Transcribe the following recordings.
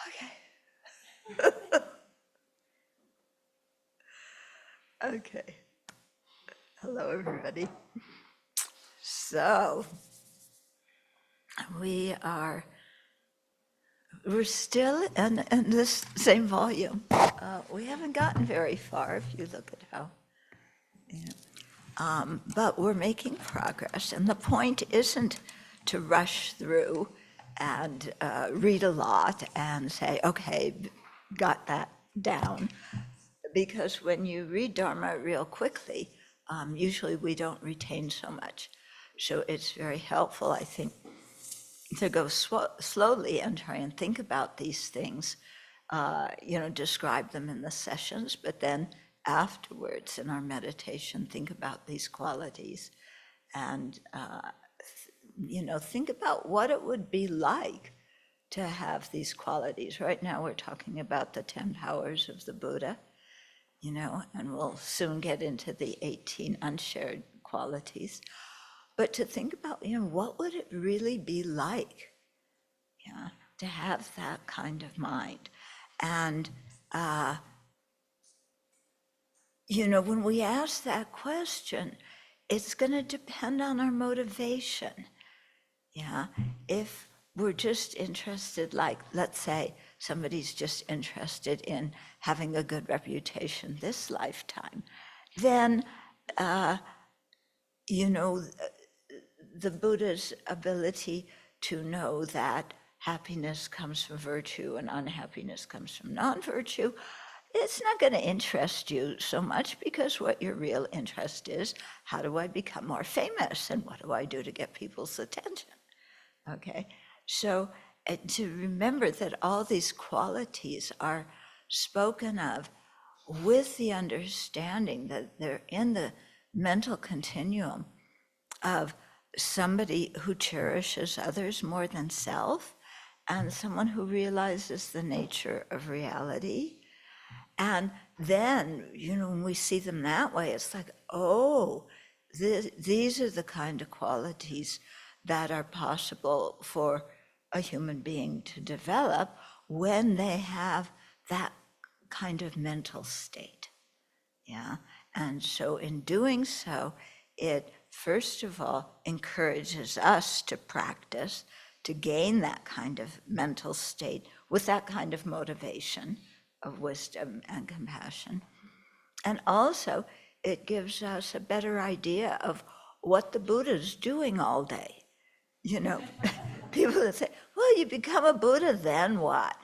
Okay. Okay. Hello, everybody. So, we're still in this same volume. We haven't gotten very far if you look at how, but we're making progress. And the point isn't to rush through and read a lot and say, okay, got that down. Because when you read Dharma real quickly, usually we don't retain so much. So it's very helpful, I think, to go slowly and try and think about these things, describe them in the sessions, but then afterwards in our meditation, think about these qualities and, think about what it would be like to have these qualities. Right now we're talking about the 10 powers of the Buddha, and we'll soon get into the 18 unshared qualities. But to think about, what would it really be like, to have that kind of mind? And, when we ask that question, it's going to depend on our motivation. If we're just interested, like, let's say somebody's just interested in having a good reputation this lifetime, then, the Buddha's ability to know that happiness comes from virtue and unhappiness comes from non-virtue, it's not going to interest you so much, because what your real interest is, how do I become more famous and what do I do to get people's attention? Okay, so to remember that all these qualities are spoken of with the understanding that they're in the mental continuum of somebody who cherishes others more than self, and someone who realizes the nature of reality. And then, when we see them that way, it's like, oh, these are the kind of qualities that are possible for a human being to develop when they have that kind of mental state. And so in doing so, it first of all encourages us to practice, to gain that kind of mental state with that kind of motivation of wisdom and compassion. And also, it gives us a better idea of what the Buddha's doing all day. People that say, well, you become a Buddha, then what?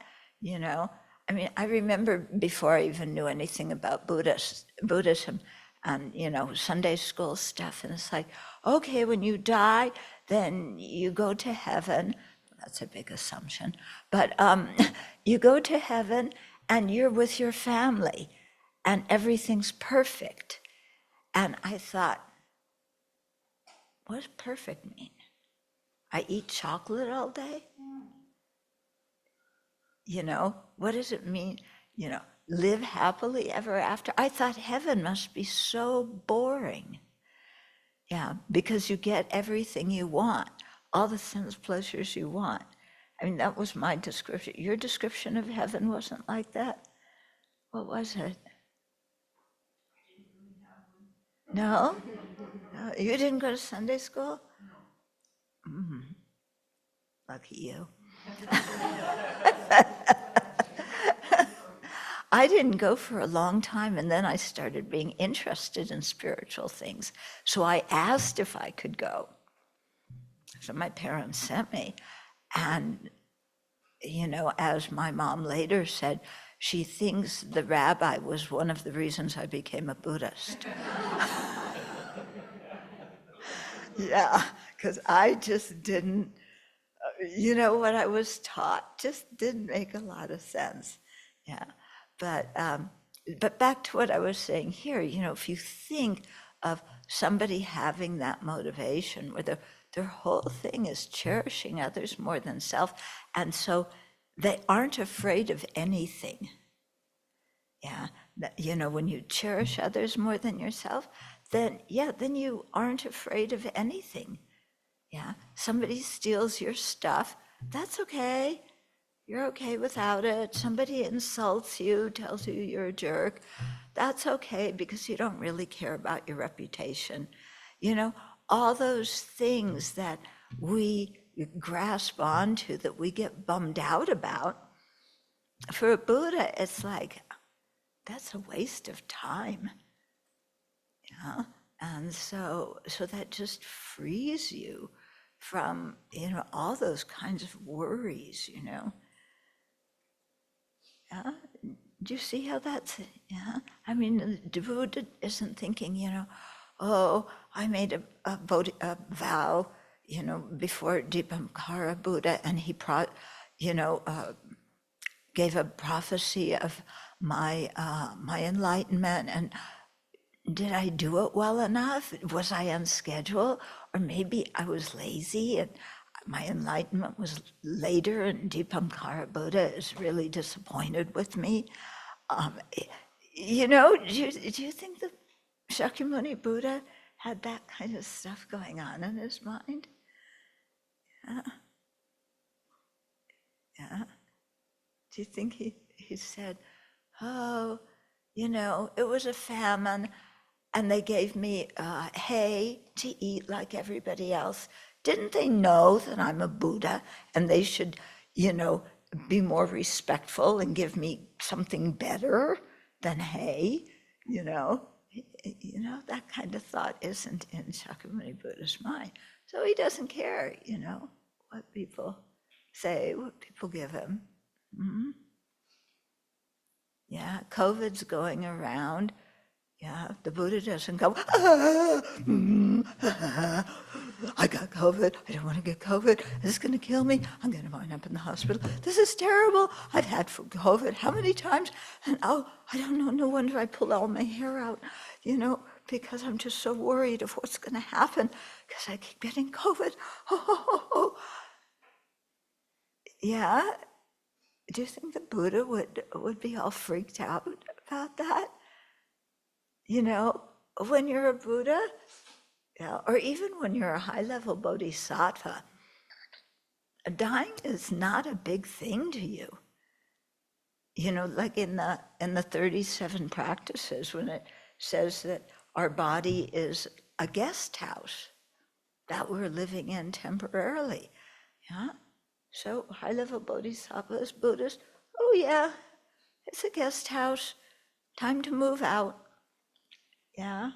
I remember before I even knew anything about Buddhism and, Sunday school stuff, and it's like, okay, when you die, then you go to heaven. That's a big assumption. But you go to heaven and you're with your family and everything's perfect. And I thought, what does perfect mean? I eat chocolate all day? What does it mean? Live happily ever after? I thought heaven must be so boring. Because you get everything you want, all the sense pleasures you want. That was my description. Your description of heaven wasn't like that? What was it? No? No, you didn't go to Sunday school? Lucky you. I didn't go for a long time, and then I started being interested in spiritual things. So I asked if I could go. So my parents sent me. And, as my mom later said, she thinks the rabbi was one of the reasons I became a Buddhist. Because I just didn't, what I was taught just didn't make a lot of sense. But back to what I was saying here, if you think of somebody having that motivation where their whole thing is cherishing others more than self, and so they aren't afraid of anything. When you cherish others more than yourself, then you aren't afraid of anything. Somebody steals your stuff, that's okay. you're okay without it. Somebody insults you, tells you you're a jerk. That's okay because you don't really care about your reputation. You know, all those things that we grasp onto, that we get bummed out about, for a Buddha, it's like, that's a waste of time. Yeah? And so that just frees you from, all those kinds of worries, Yeah? Do you see how that's, yeah? I mean, the Buddha isn't thinking, oh, I made a vow, before Dipankara Buddha, and he gave a prophecy of my enlightenment, and did I do it well enough? Was I on schedule? Or maybe I was lazy and my enlightenment was later, and Dipankara Buddha is really disappointed with me. Do you think that Shakyamuni Buddha had that kind of stuff going on in his mind? Yeah. Yeah. Do you think he said, oh, it was a famine and they gave me hay to eat like everybody else. Didn't they know that I'm a Buddha and they should, be more respectful and give me something better than hay? That kind of thought isn't in Shakyamuni Buddha's mind. So he doesn't care, what people say, what people give him. Mm-hmm. Yeah, COVID's going around. Yeah, the Buddha doesn't go, I got COVID, I don't want to get COVID, this is going to kill me, I'm going to wind up in the hospital, this is terrible, I've had COVID how many times, and I don't know, no wonder I pulled all my hair out, because I'm just so worried of what's going to happen, because I keep getting COVID. Yeah, do you think the Buddha would be all freaked out about that? When you're a Buddha, or even when you're a high-level bodhisattva, dying is not a big thing to you. Like in the 37 practices, when it says that our body is a guest house that we're living in temporarily. Yeah? So high-level bodhisattvas, Buddhists, oh yeah, it's a guest house, time to move out. Yeah,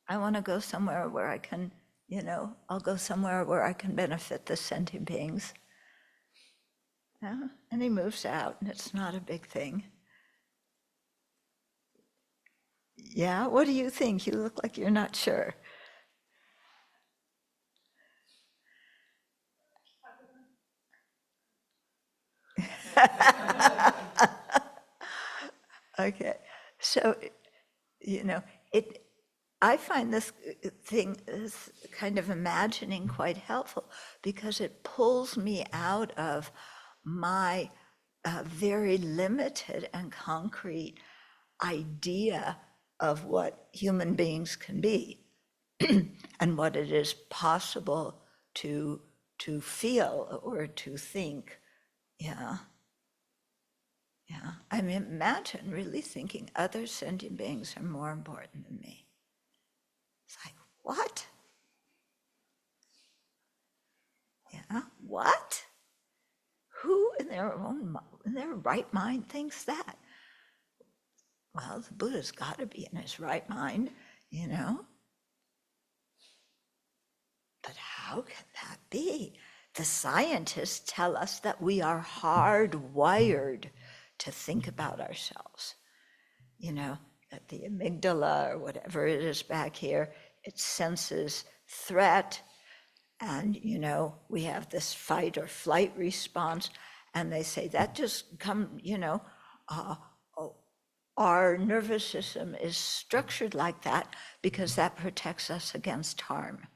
I want to go somewhere where I can, I'll go somewhere where I can benefit the sentient beings. Yeah, and he moves out, and it's not a big thing. Yeah, what do you think? You look like you're not sure. Okay, so, I find this kind of imagining quite helpful because it pulls me out of my very limited and concrete idea of what human beings can be and what it is possible to feel or to think. Yeah. Yeah. I mean, imagine really thinking other sentient beings are more important than me. It's like, what? Yeah, what? Who in their right mind thinks that? Well, the Buddha's got to be in his right mind, But how can that be? The scientists tell us that we are hardwired to think about ourselves. That the amygdala or whatever it is back here, it senses threat, and we have this fight or flight response, and they say that just our nervous system is structured like that because that protects us against harm.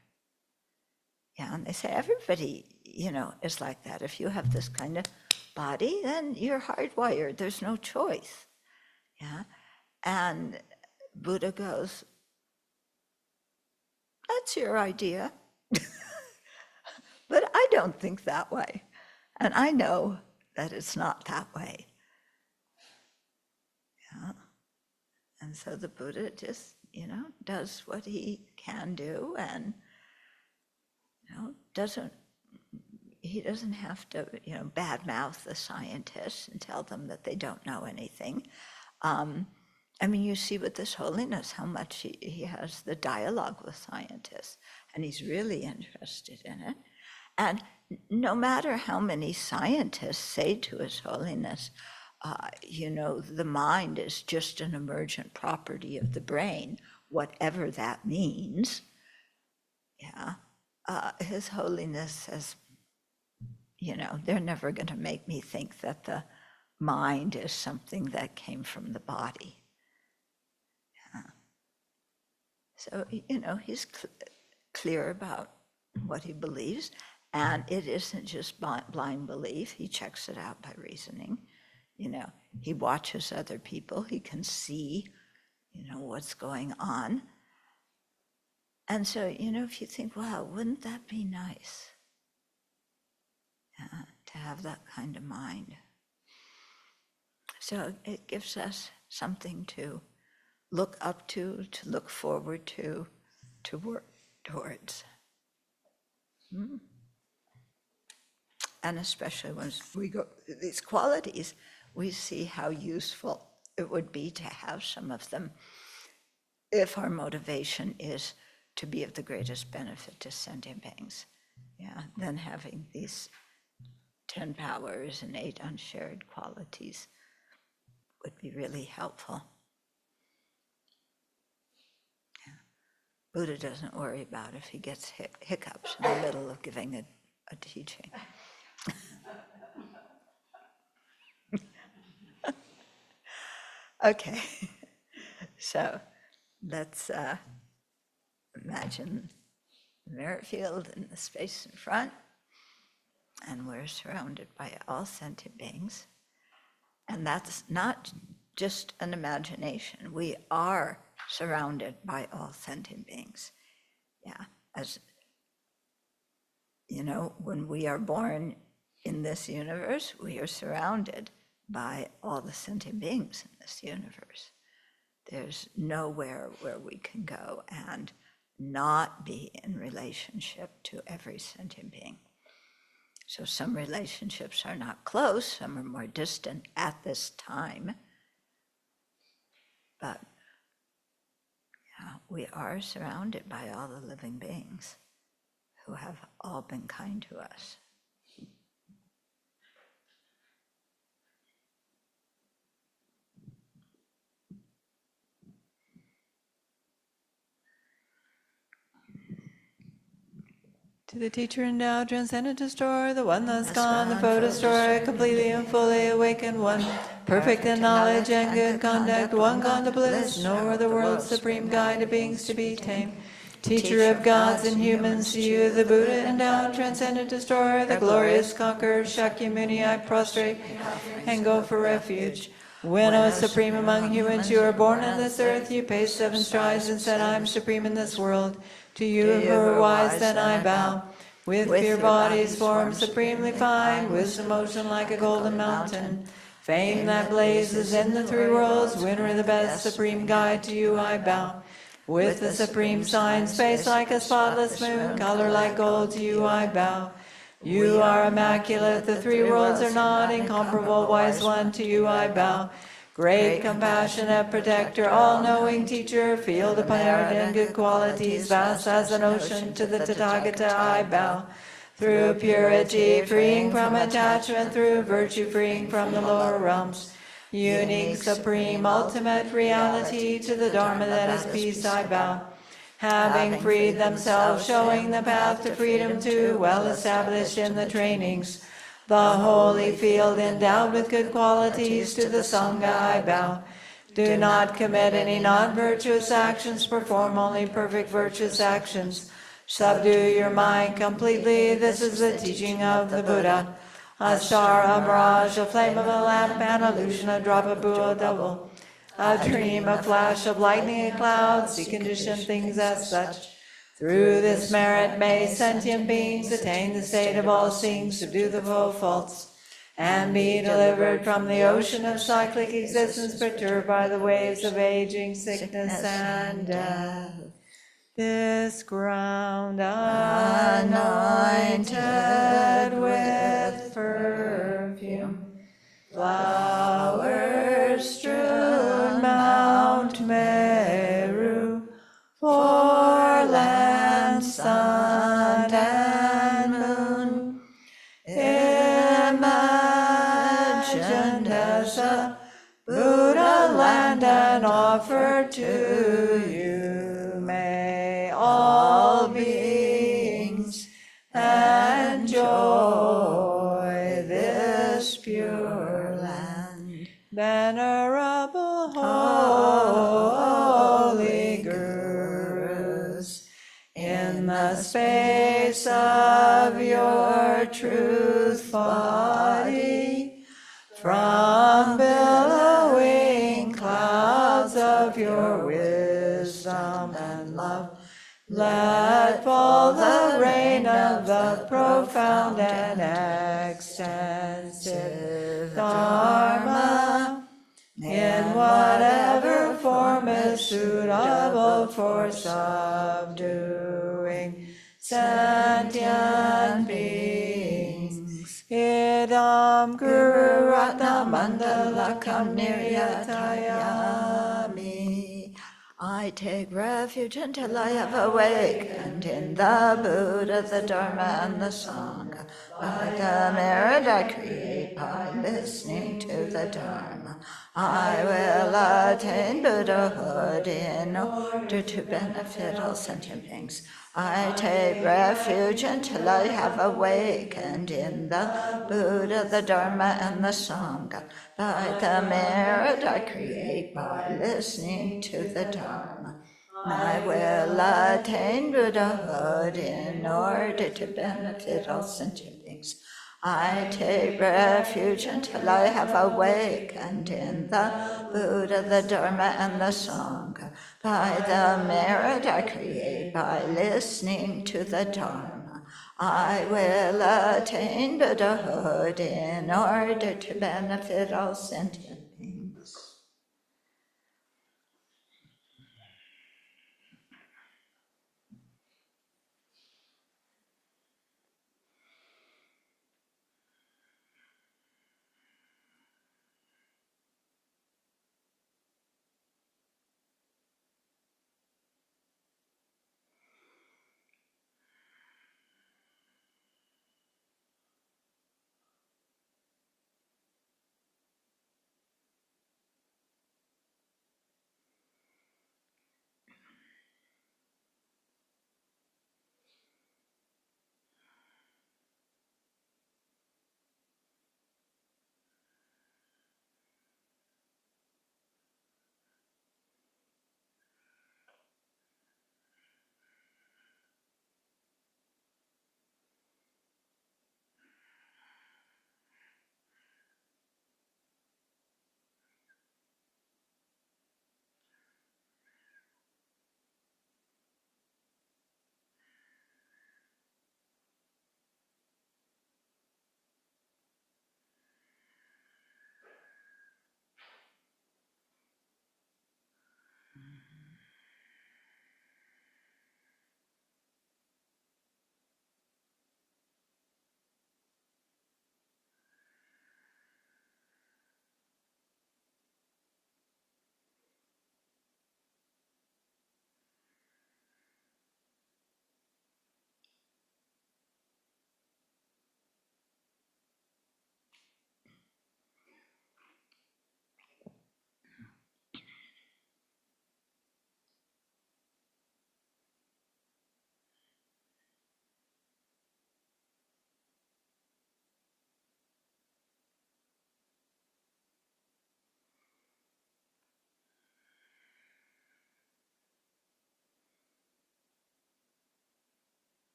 Yeah, and they say everybody, is like that. If you have this kind of body, then you're hardwired. There's no choice. Yeah, and Buddha goes, that's your idea. But I don't think that way. And I know that it's not that way. Yeah. And so the Buddha just, does what he can do, and, he doesn't have to, badmouth the scientists and tell them that they don't know anything. You see with this holiness how much he has the dialogue with scientists, and he's really interested in it. And no matter how many scientists say to His Holiness, the mind is just an emergent property of the brain, whatever that means, His Holiness says, they're never going to make me think that the mind is something that came from the body. So, he's clear about what he believes, and it isn't just blind belief. He checks it out by reasoning. He watches other people. He can see, what's going on. And so, if you think, wow, wouldn't that be nice to have that kind of mind? So it gives us something to look up to look forward to work towards. And especially once we go through these qualities, we see how useful it would be to have some of them if our motivation is to be of the greatest benefit to sentient beings. Then having these 10 powers and 8 unshared qualities would be really helpful. Buddha doesn't worry about if he gets hiccups in the middle of giving a teaching. Okay, so let's imagine the merit field and the space in front, and we're surrounded by all sentient beings. And that's not just an imagination. We are surrounded by all sentient beings. As when we are born in this universe, we are surrounded by all the sentient beings in this universe. There's nowhere where we can go and not be in relationship to every sentient being. So some relationships are not close, some are more distant at this time, but we are surrounded by all the living beings who have all been kind to us. To the teacher endowed, transcendent destroyer, the one that's gone, the foe destroyer, completely and fully awakened one, perfect in knowledge and good conduct, one gone to bliss, no other world, supreme guide to beings to be tamed. Teacher of gods and humans, to you, the Buddha endowed, transcendent destroyer, the glorious conqueror, Shakyamuni, I prostrate and go for refuge. When, O supreme among humans, you are born on this earth, you paced 7 strides and said, I am supreme in this world. To you who are wise, then I bow. With pure bodies formed supremely fine, wisdom ocean like a golden mountain. Fame that blazes in the 3 worlds, winner of the best, supreme guide, to you I bow. With the supreme sign, space like a spotless moon, color like gold, to you I bow. You are immaculate, the 3 worlds are not, incomparable wise one, to you I bow. Great, compassionate protector, all-knowing teacher, field of merit and good qualities, vast as an ocean, to the Tathagata I bow. Through purity, freeing from attachment, through virtue, freeing from the lower realms. Unique, supreme, ultimate reality, to the Dharma that is peace I bow. Having freed themselves, showing the path to freedom too, well established in the trainings. The holy field endowed with good qualities, to the Sangha I bow. Do not commit any non-virtuous actions, perform only perfect virtuous actions. Subdue your mind completely, this is the teaching of the Buddha. A star, a mirage, a flame of a lamp, an illusion, a drop of a double. A dream, a flash of lightning, a cloud, see conditioned things as such. Through this merit may sentient beings attain the state of all seeing, subdue the foe faults. and be delivered from the ocean of cyclic existence perturbed by the waves of aging, sickness, and death. This ground anointed with perfume, flowers strewn Mount Meru, for land, sun, and moon, imagined as a Buddha land and offered to you. May all beings enjoy this pure land. Venerable holy gurus, in the space of your truth body, from billowing clouds of your wisdom and love, let fall the rain of the profound and extensive Dharma, in whatever form is suitable for subduing sentient beings. Idam Guru Ratna Mandalakam Niryatayami. I take refuge until I have awakened in the Buddha, the Dharma, and the Sangha. By the merit I create by listening to the Dharma, I will attain Buddhahood in order to benefit all sentient beings. I take refuge until I have awakened in the Buddha, the Dharma, and the Sangha. By the merit I create by listening to the Dharma, I will attain Buddhahood in order to benefit all sentient beings. I take refuge until I have awakened in the Buddha, the Dharma, and the Sangha. By the merit I create by listening to the Dharma, I will attain Buddhahood in order to benefit all sentient beings.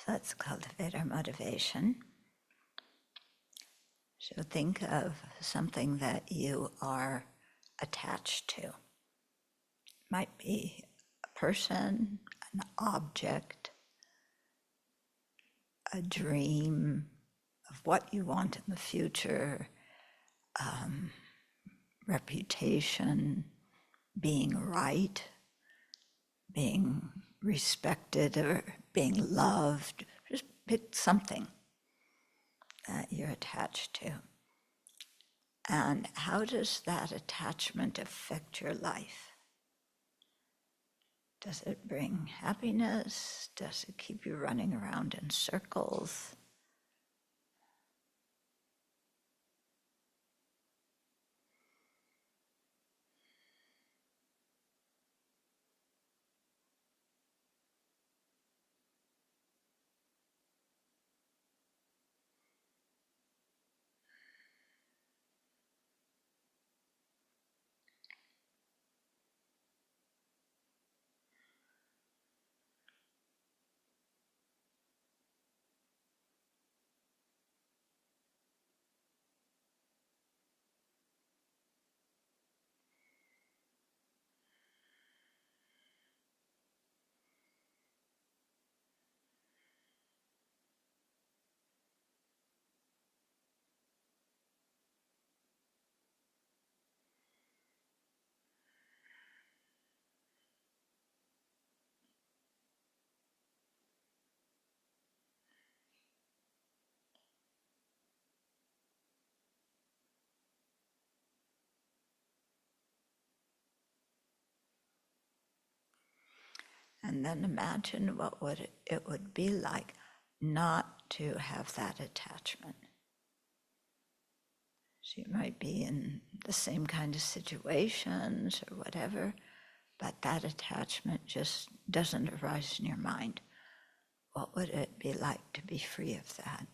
let's cultivate our motivation. So think of something that you are attached to. Might be a person, an object, a dream of what you want in the future, reputation, being right, being respected or being loved. Just pick something that you're attached to. And how does that attachment affect your life? Does it bring happiness? Does it keep you running around in circles? And then imagine what it would be like not to have that attachment. So you might be in the same kind of situations or whatever, but that attachment just doesn't arise in your mind. What would it be like to be free of that?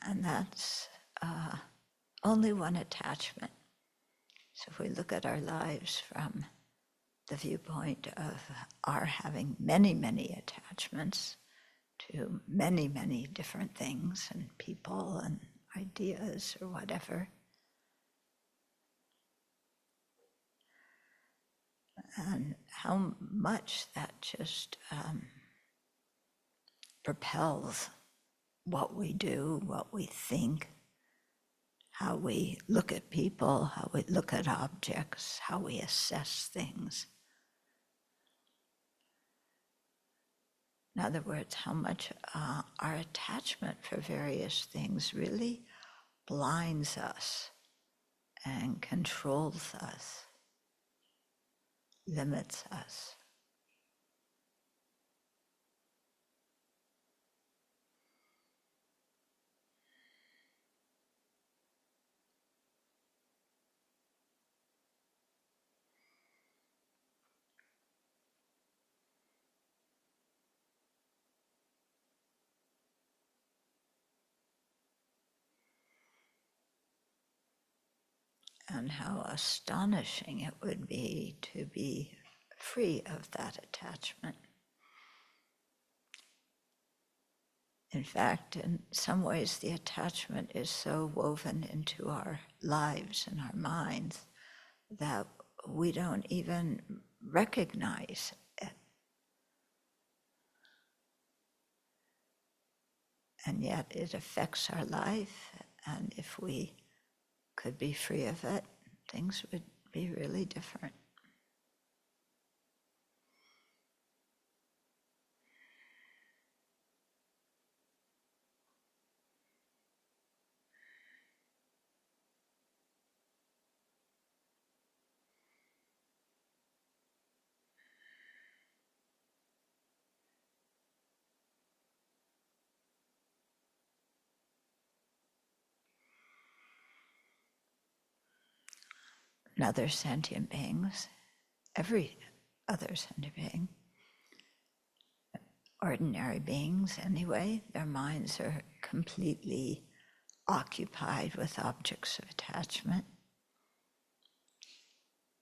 And that's only one attachment. So if we look at our lives from the viewpoint of our having many, many attachments to many, many different things and people and ideas or whatever, and how much that just propels what we do, what we think, how we look at people, how we look at objects, how we assess things. In other words, how much our attachment for various things really blinds us and controls us, limits us. And how astonishing it would be to be free of that attachment. In fact, in some ways, the attachment is so woven into our lives and our minds that we don't even recognize it. and yet it affects our life. And if we could be free of it, things would be really different. And other sentient beings, every other sentient being, ordinary beings anyway, their minds are completely occupied with objects of attachment.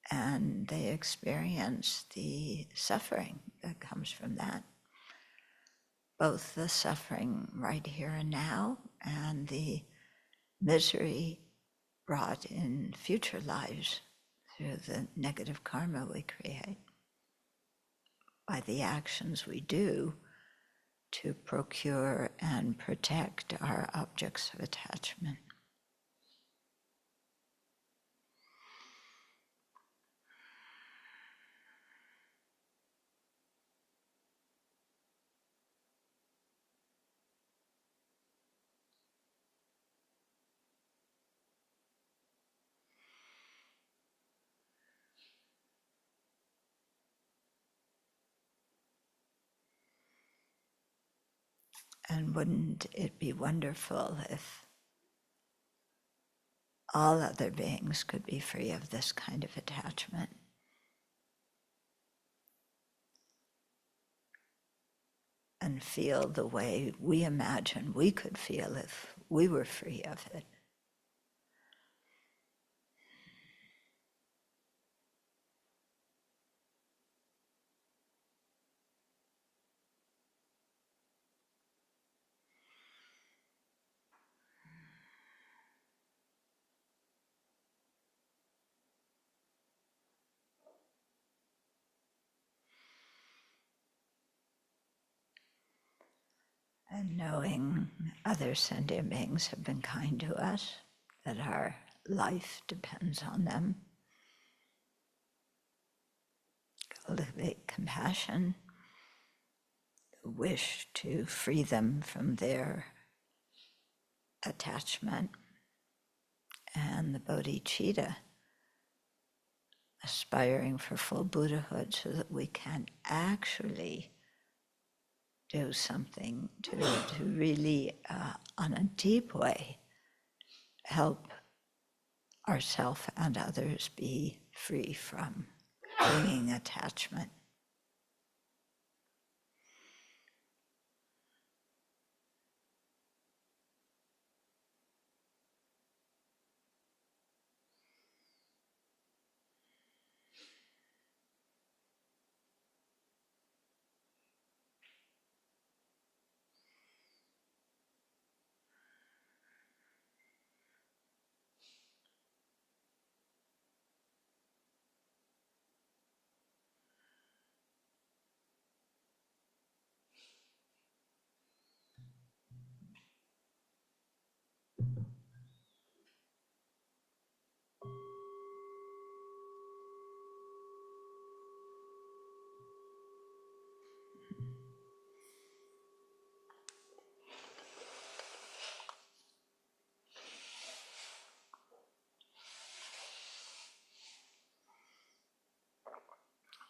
And they experience the suffering that comes from that. Both the suffering right here and now and the misery brought in future lives through the negative karma we create by the actions we do to procure and protect our objects of attachment. And wouldn't it be wonderful if all other beings could be free of this kind of attachment? And feel the way we imagine we could feel if we were free of it. And knowing other sentient beings have been kind to us, that our life depends on them. Cultivate compassion, the wish to free them from their attachment, and the bodhicitta, aspiring for full Buddhahood so that we can actually do something to really, on a deep way, help ourselves and others be free from clinging attachment.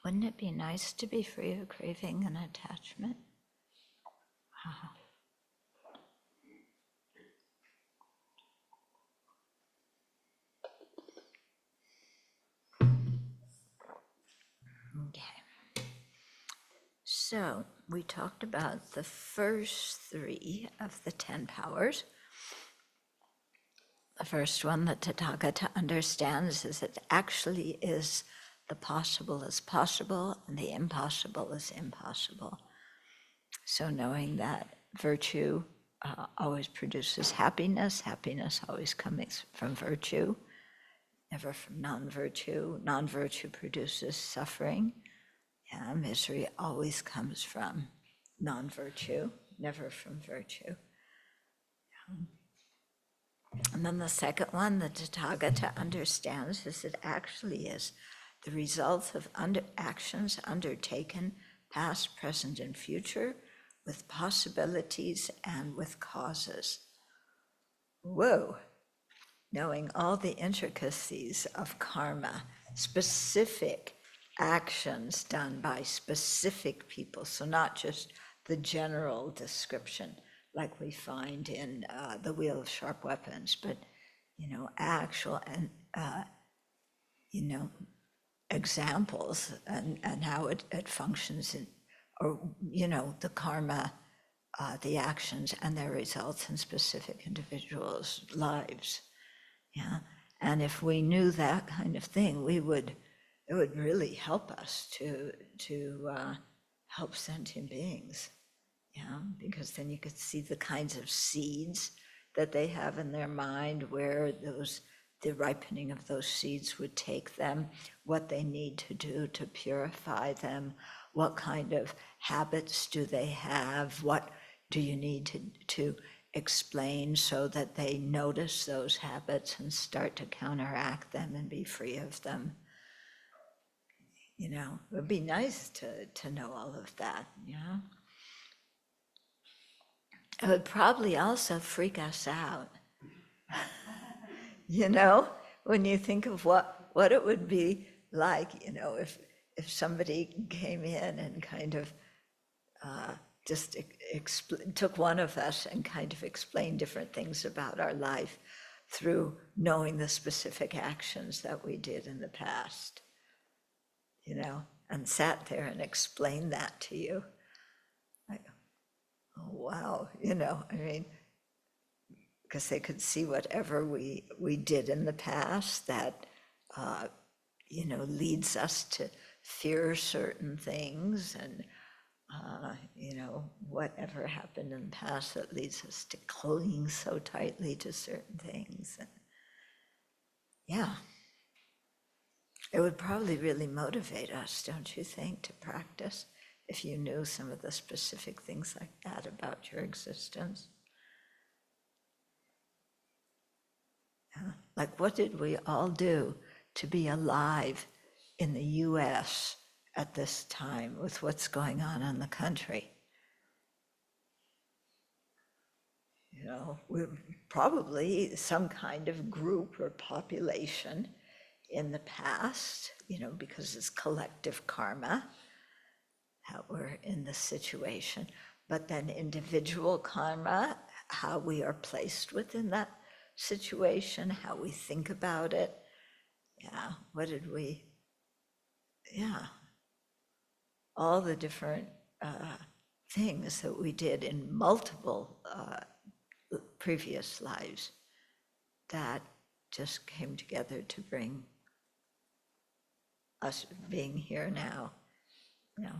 Wouldn't it be nice to be free of craving and attachment? Okay. So we talked about the first 3 of the 10 powers. The first one that Tathagata understands is it actually is the possible is possible and the impossible is impossible. So knowing that virtue always produces happiness, happiness always comes from virtue, never from non-virtue. Non-virtue produces suffering. Yeah, misery always comes from non-virtue, never from virtue. And then the second one, the Tathagata understands, is it actually is the result of actions undertaken, past, present, and future, with possibilities and with causes. Whoa! Knowing all the intricacies of karma, specific actions done by specific people, so not just the general description like we find in the Wheel of Sharp Weapons, but actual and examples and how it functions in, or the karma, the actions and their results in specific individuals' lives. Yeah, and if we knew that kind of thing, it would really help us to help sentient beings. Yeah, because then you could see the kinds of seeds that they have in their mind, where the ripening of those seeds would take them, what they need to do to purify them, what kind of habits do they have, what do you need to explain so that they notice those habits and start to counteract them and be free of them. It would be nice to know all of that, It would probably also freak us out. When you think of what it would be like, if somebody came in and kind of just took one of us and kind of explained different things about our life through knowing the specific actions that we did in the past, and sat there and explained that to you. Like, oh, wow, because they could see whatever we did in the past that, leads us to fear certain things, and whatever happened in the past that leads us to cling so tightly to certain things. And yeah, it would probably really motivate us, don't you think, to practice if you knew some of the specific things like that about your existence. Yeah. Like, what did we all do to be alive in the US at this time with what's going on in the country? We're probably some kind of group or population in the past, because it's collective karma that we're in this situation. But then individual karma, how we are placed within that situation, how we think about it. Yeah, what did we, all the different things that we did in multiple previous lives that just came together to bring us being here now.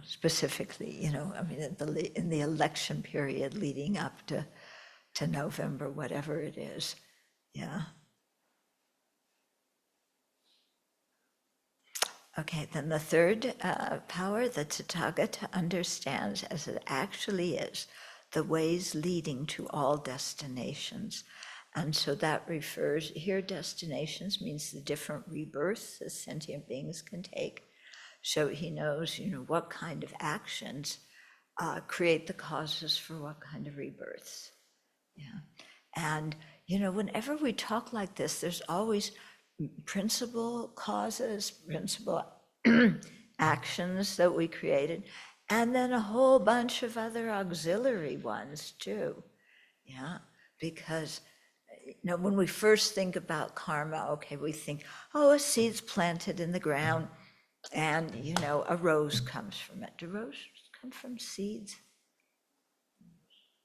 Specifically, in the election period leading up to November, whatever it is. Yeah. Okay, then the third power, the Tathagata understands as it actually is, the ways leading to all destinations. And so that refers, here destinations means the different rebirths that sentient beings can take. So he knows, what kind of actions create the causes for what kind of rebirths. Yeah. And, whenever we talk like this, there's always principal causes, principal actions that we created, and then a whole bunch of other auxiliary ones too. Yeah, because when we first think about karma, okay, we think, oh, a seed's planted in the ground, and a rose comes from it. Do roses come from seeds?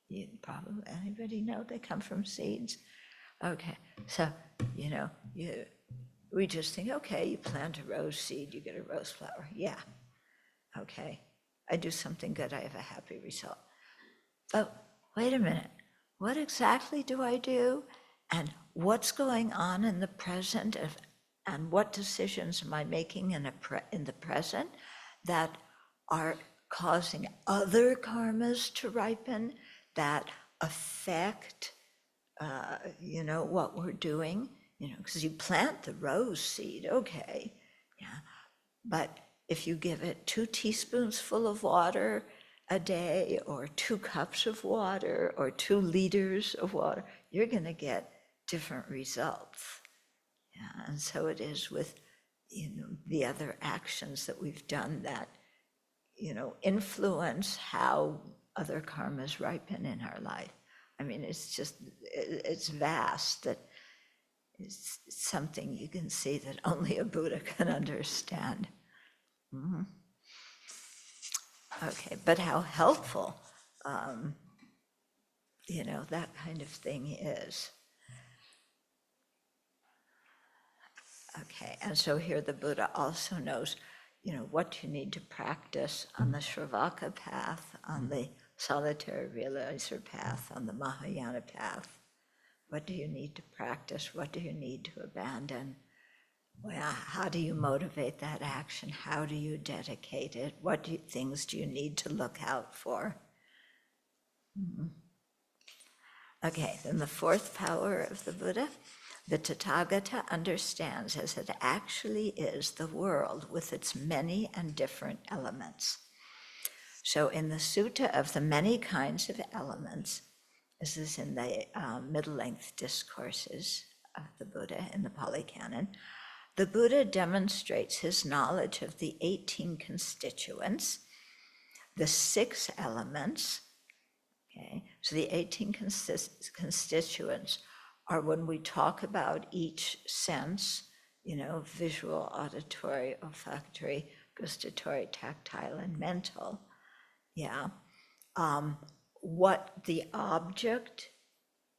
You probably, anybody know they come from seeds? Okay, so we just think, okay, you plant a rose seed, you get a rose flower. Yeah, okay, I do something good, I have a happy result. But wait a minute, what exactly do I do? And what's going on in the present, and what decisions am I making in the present that are causing other karmas to ripen that affect what we're doing, because you plant the rose seed, okay, yeah, but if you give it 2 teaspoons full of water a day, or 2 cups of water, or 2 liters of water, you're going to get different results. Yeah, and so it is with, the other actions that we've done that, influence how other karmas ripen in our life. I mean, it's vast, that it's something you can see that only a Buddha can understand. Mm-hmm. Okay, but how helpful, that kind of thing is. Okay, and so here the Buddha also knows, what you need to practice on the Shravaka path, on the solitary realizer path, on the Mahayana path. What do you need to practice? What do you need to abandon? Well, how do you motivate that action? How do you dedicate it? What things do you need to look out for? Mm-hmm. Okay, then the 4th power of the Buddha, the Tathagata understands as it actually is the world with its many and different elements. So in the Sutta of the many kinds of elements, this is in the middle-length discourses of the Buddha in the Pali Canon, the Buddha demonstrates his knowledge of the 18 constituents, the 6 elements. Okay, so the 18 constituents are when we talk about each sense, visual, auditory, olfactory, gustatory, tactile, and mental. Yeah. What the object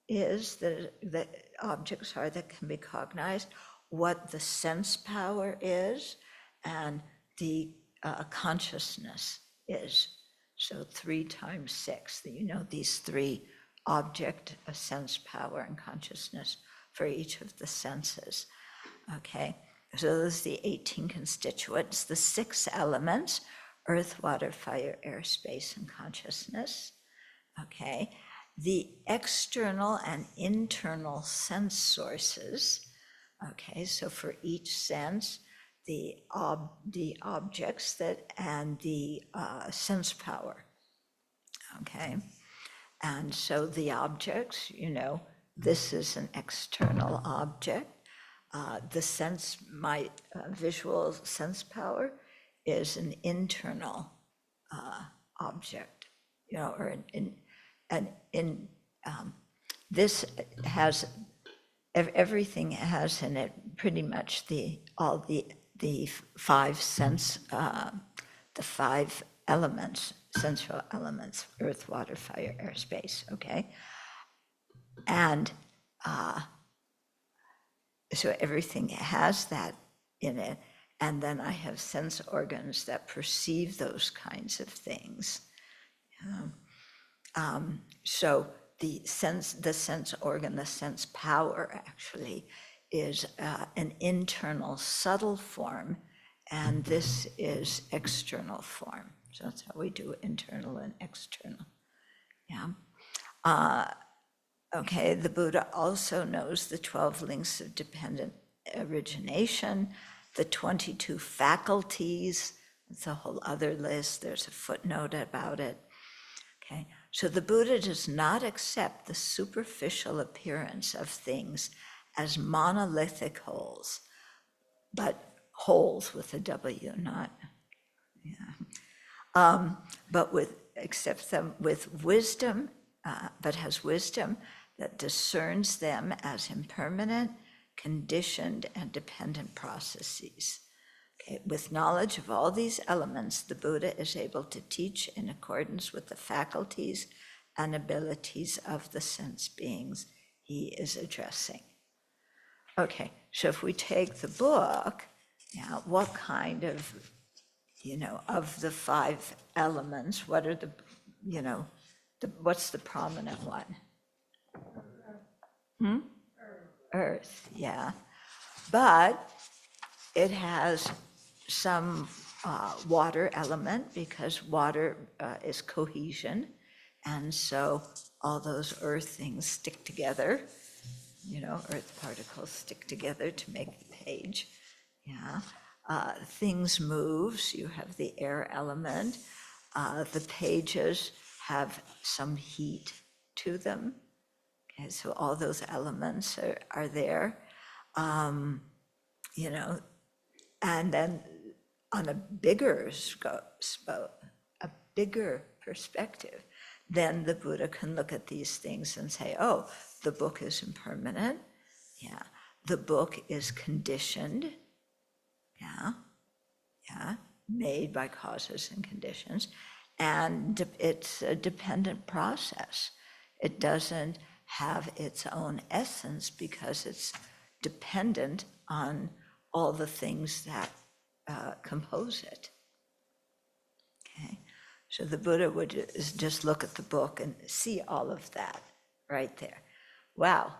is, that objects are that can be cognized, what the sense power is, and the consciousness is. So 3 times 6, these 3 object, a sense, power, and consciousness for each of the senses. Okay, so those are the 18 constituents, the 6 elements, earth, water, fire, air, space, and consciousness. Okay, the external and internal sense sources. Okay, so for each sense, the objects and the sense power. Okay, and so the objects, this is an external object. The sense, my visual sense power is an internal object, or this has, everything has in it pretty much all the 5 sense, the 5 elements, sensual elements, earth, water, fire, air, space, okay? And so everything has that in it, and then I have sense organs that perceive those kinds of things. So the sense organ, the sense power actually is an internal subtle form, and this is external form. So that's how we do internal and external. Yeah. Okay, the Buddha also knows the 12 links of dependent origination, the 22 faculties. It's a whole other list. There's a footnote about it. Okay, so the Buddha does not accept the superficial appearance of things as monolithic wholes, but wholes with a W, not, but accepts them with wisdom, but has wisdom that discerns them as impermanent, conditioned, and dependent processes. Okay, with knowledge of all these elements, the Buddha is able to teach in accordance with the faculties and abilities of the sense beings he is addressing. Okay, so if we take the book, what kind of, of the 5 elements, what are what's the prominent one? Earth, yeah. But it has some water element, because water is cohesion, and so all those earth things stick together, earth particles stick together to make the page. Yeah. Things move, so you have the air element. The pages have some heat to them. Okay, so all those elements are there. And then on a bigger a bigger perspective, then the Buddha can look at these things and say, oh, the book is impermanent. Yeah. The book is conditioned. Yeah. Made by causes and conditions. And it's a dependent process. It doesn't have its own essence because it's dependent on all the things that compose it. Okay, so the Buddha would just look at the book and see all of that right there. Wow,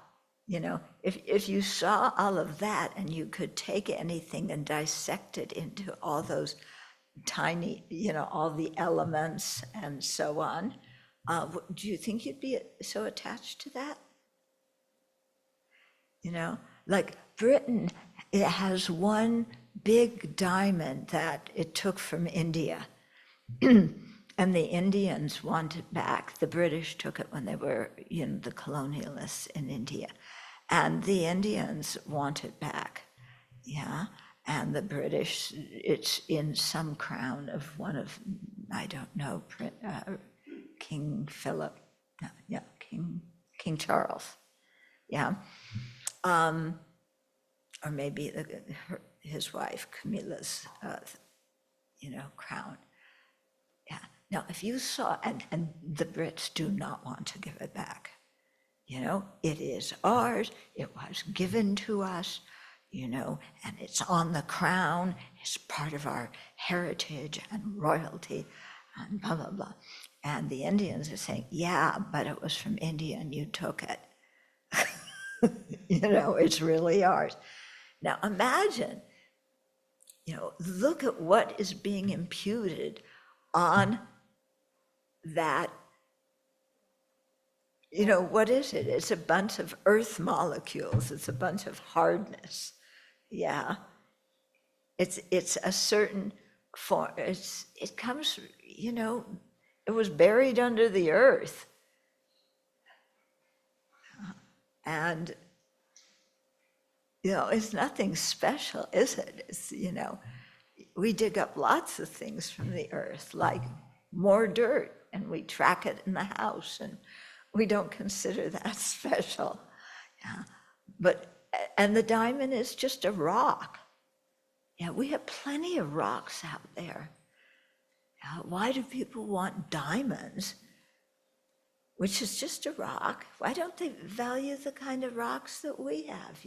if you saw all of that and you could take anything and dissect it into all those tiny, all the elements and so on, do you think you'd be so attached to that? Like Britain, it has one big diamond that it took from India. And the Indians want it back. The British took it when they were, the colonialists in India. And the Indians want it back. Yeah. And the British, it's in some crown of one of, I don't know, King Philip. Yeah, King Charles. Yeah. Or maybe his wife, Camilla's, crown. Yeah. Now, if you saw, and the Brits do not want to give it back. It is ours. It was given to us, and it's on the crown. It's part of our heritage and royalty and blah, blah, blah. And the Indians are saying, yeah, but it was from India and you took it. It's really ours. Now imagine, look at what is being imputed on that. What is it? It's a bunch of earth molecules. It's a bunch of hardness. Yeah. It's a certain form. It comes, it was buried under the earth. And, it's nothing special, is it? It's, we dig up lots of things from the earth, like more dirt, and we track it in the house, and we don't consider that special. Yeah. And the diamond is just a rock. Yeah, we have plenty of rocks out there. Why do people want diamonds, which is just a rock? Why don't they value the kind of rocks that we have,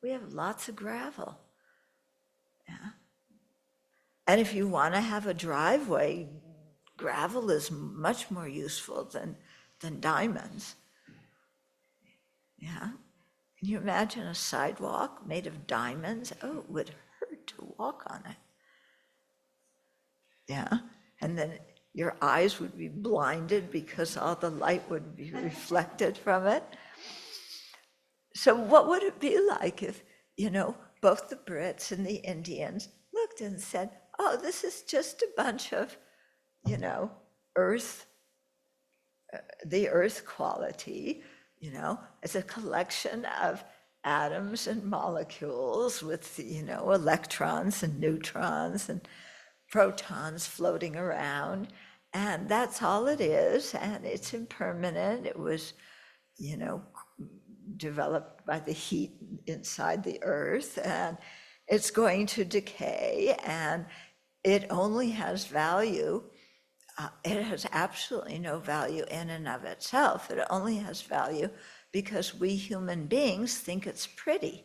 We have lots of gravel. Yeah. And if you want to have a driveway, gravel is much more useful than diamonds. Yeah. Can you imagine a sidewalk made of diamonds? Oh, it would hurt to walk on it. Yeah. And then your eyes would be blinded because all the light would be reflected from it. So what would it be like if, both the Brits and the Indians looked and said, oh, this is just a bunch of, earth, the earth quality, it's a collection of atoms and molecules with, electrons and neutrons and protons floating around. And that's all it is. And it's impermanent. It was, developed by the heat inside the earth, and it's going to decay, and it only has value. It has absolutely no value in and of itself. It only has value because we human beings think it's pretty.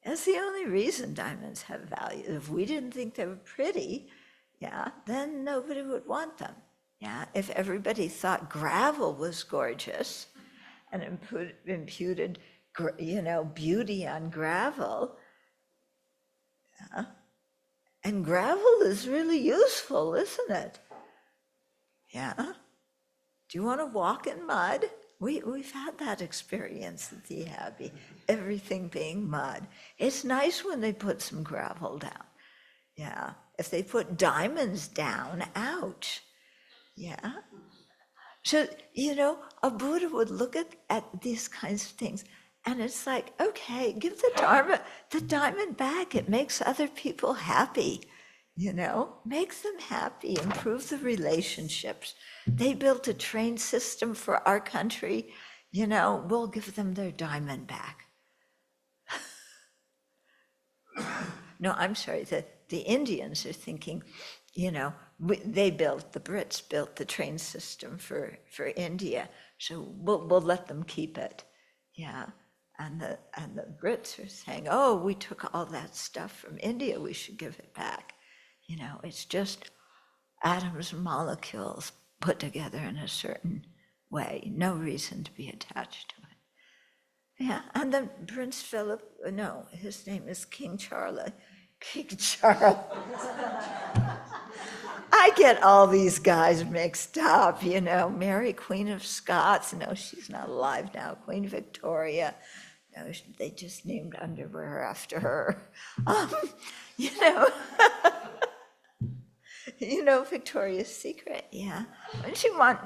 That's the only reason diamonds have value. If we didn't think they were pretty, then nobody would want them. If everybody thought gravel was gorgeous and imputed, beauty on gravel, and gravel is really useful, isn't it? Yeah. Do you want to walk in mud? We've had that experience at the Abbey, everything being mud. It's nice when they put some gravel down. Yeah. If they put diamonds down, ouch. Yeah. So, a Buddha would look at these kinds of things, and it's like, okay, give the diamond back. It makes other people happy, makes them happy, improve the relationships. They built a train system for our country, we'll give them their diamond back. No, I'm sorry, the Indians are thinking, the Brits built the train system for India, so we'll let them keep it. Yeah. And the Brits are saying, oh, we took all that stuff from India, we should give it back. It's just atoms and molecules put together in a certain way, no reason to be attached to it. Yeah, and then Prince Philip, no, his name is King Charles. King Charles. I get all these guys mixed up, Mary, Queen of Scots. No, she's not alive now. Queen Victoria. No, they just named underwear after her. Victoria's Secret, yeah. Don't you want,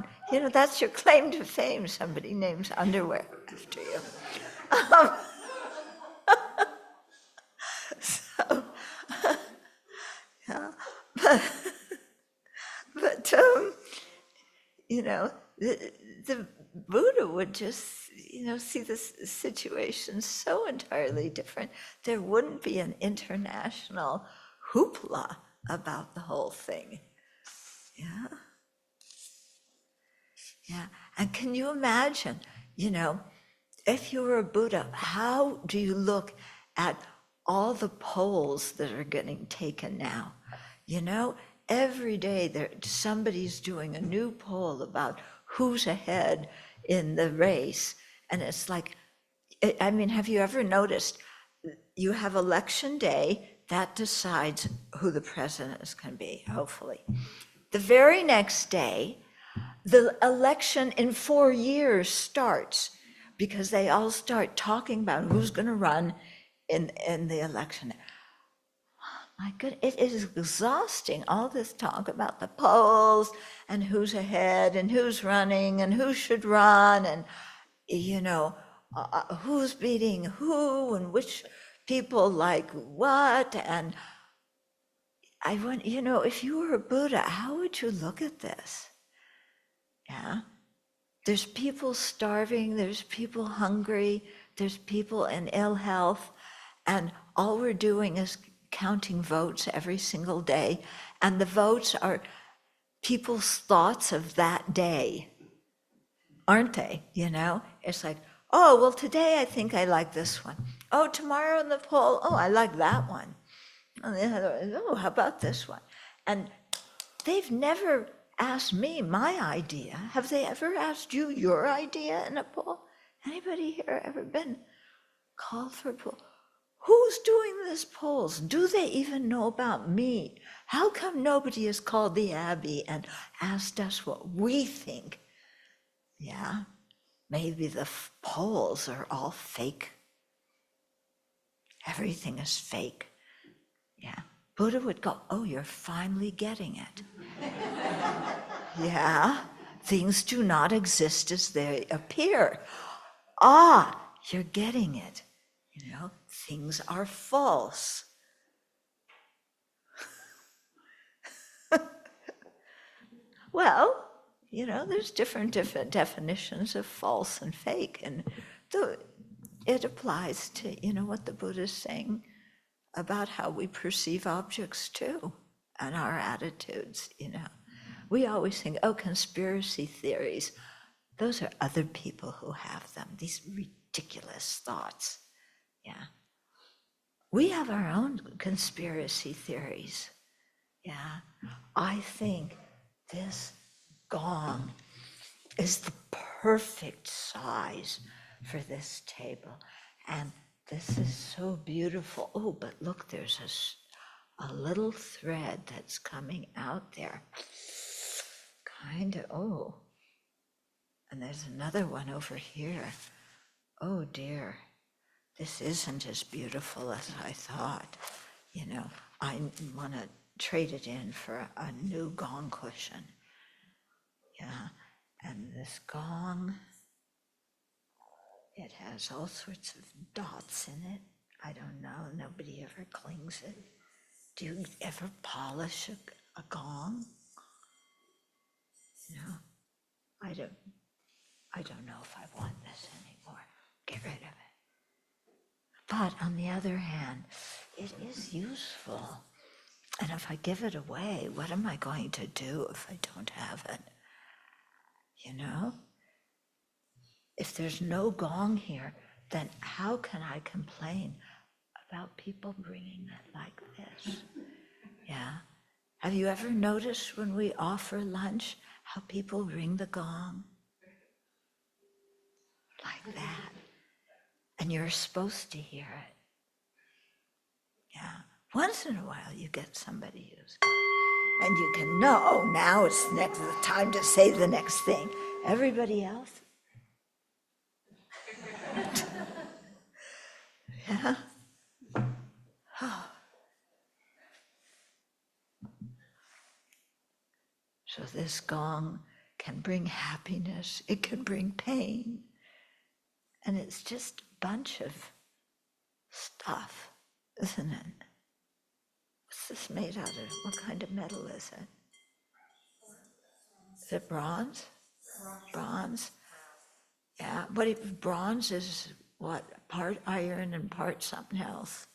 that's your claim to fame, somebody names underwear after you. So, yeah, but the Buddha would just, see this situation so entirely different. There wouldn't be an international hoopla about the whole thing. Yeah. Yeah. And can you imagine, if you were a Buddha, how do you look at all the polls that are getting taken now? Every day somebody's doing a new poll about who's ahead in the race. And it's like, have you ever noticed, you have election day, that decides who the president is going to be, hopefully. The very next day, the election in 4 years starts, because they all start talking about who's going to run in the election. My goodness, it is exhausting, all this talk about the polls and who's ahead and who's running and who should run and, who's beating who and which people like what. And I want, if you were a Buddha, how would you look at this? Yeah. There's people starving, there's people hungry, there's people in ill health, and all we're doing is counting votes every single day, and the votes are people's thoughts of that day, aren't they? It's like, oh, well, today I think I like this one. Oh, tomorrow in the poll, oh, I like that one. And the other, oh, how about this one? And they've never asked me my idea. Have they ever asked you your idea in a poll? Anybody here ever been called for a poll? Who's doing these polls? Do they even know about me? How come nobody has called the Abbey and asked us what we think? Yeah, maybe the polls are all fake. Everything is fake. Yeah, Buddha would go, oh, you're finally getting it. Yeah, things do not exist as they appear. Ah, you're getting it. Things are false. Well, there's different definitions of false and fake, and it applies to, what the Buddha is saying about how we perceive objects too, and our attitudes, We always think, oh, conspiracy theories, those are other people who have them, these ridiculous thoughts. Yeah. We have our own conspiracy theories. Yeah. I think this gong is the perfect size for this table. And this is so beautiful. Oh, but look, there's a little thread that's coming out there. Kind of, oh. And there's another one over here. Oh dear, this isn't as beautiful as I thought. You know, I want to trade it in for a new gong cushion. Yeah, and this gong, it has all sorts of dots in it. I don't know, nobody ever clings it. Do you ever polish a gong? No, I don't know if I want this anymore. Get rid of it. But on the other hand, it is useful. And if I give it away, what am I going to do if I don't have it? You know? If there's no gong here, then how can I complain about people bringing it like this? Yeah. Have you ever noticed when we offer lunch how people ring the gong? Like that. And you're supposed to hear it. Yeah. Once in a while you get somebody who's, and you can know now it's the time to say the next thing. Everybody else? Yeah. Oh. So this gong can bring happiness, it can bring pain, and it's just a bunch of stuff, isn't it? What's this made out of? What kind of metal is it? Is it bronze? Bronze? Yeah, but if bronze is what? Part iron and part something else.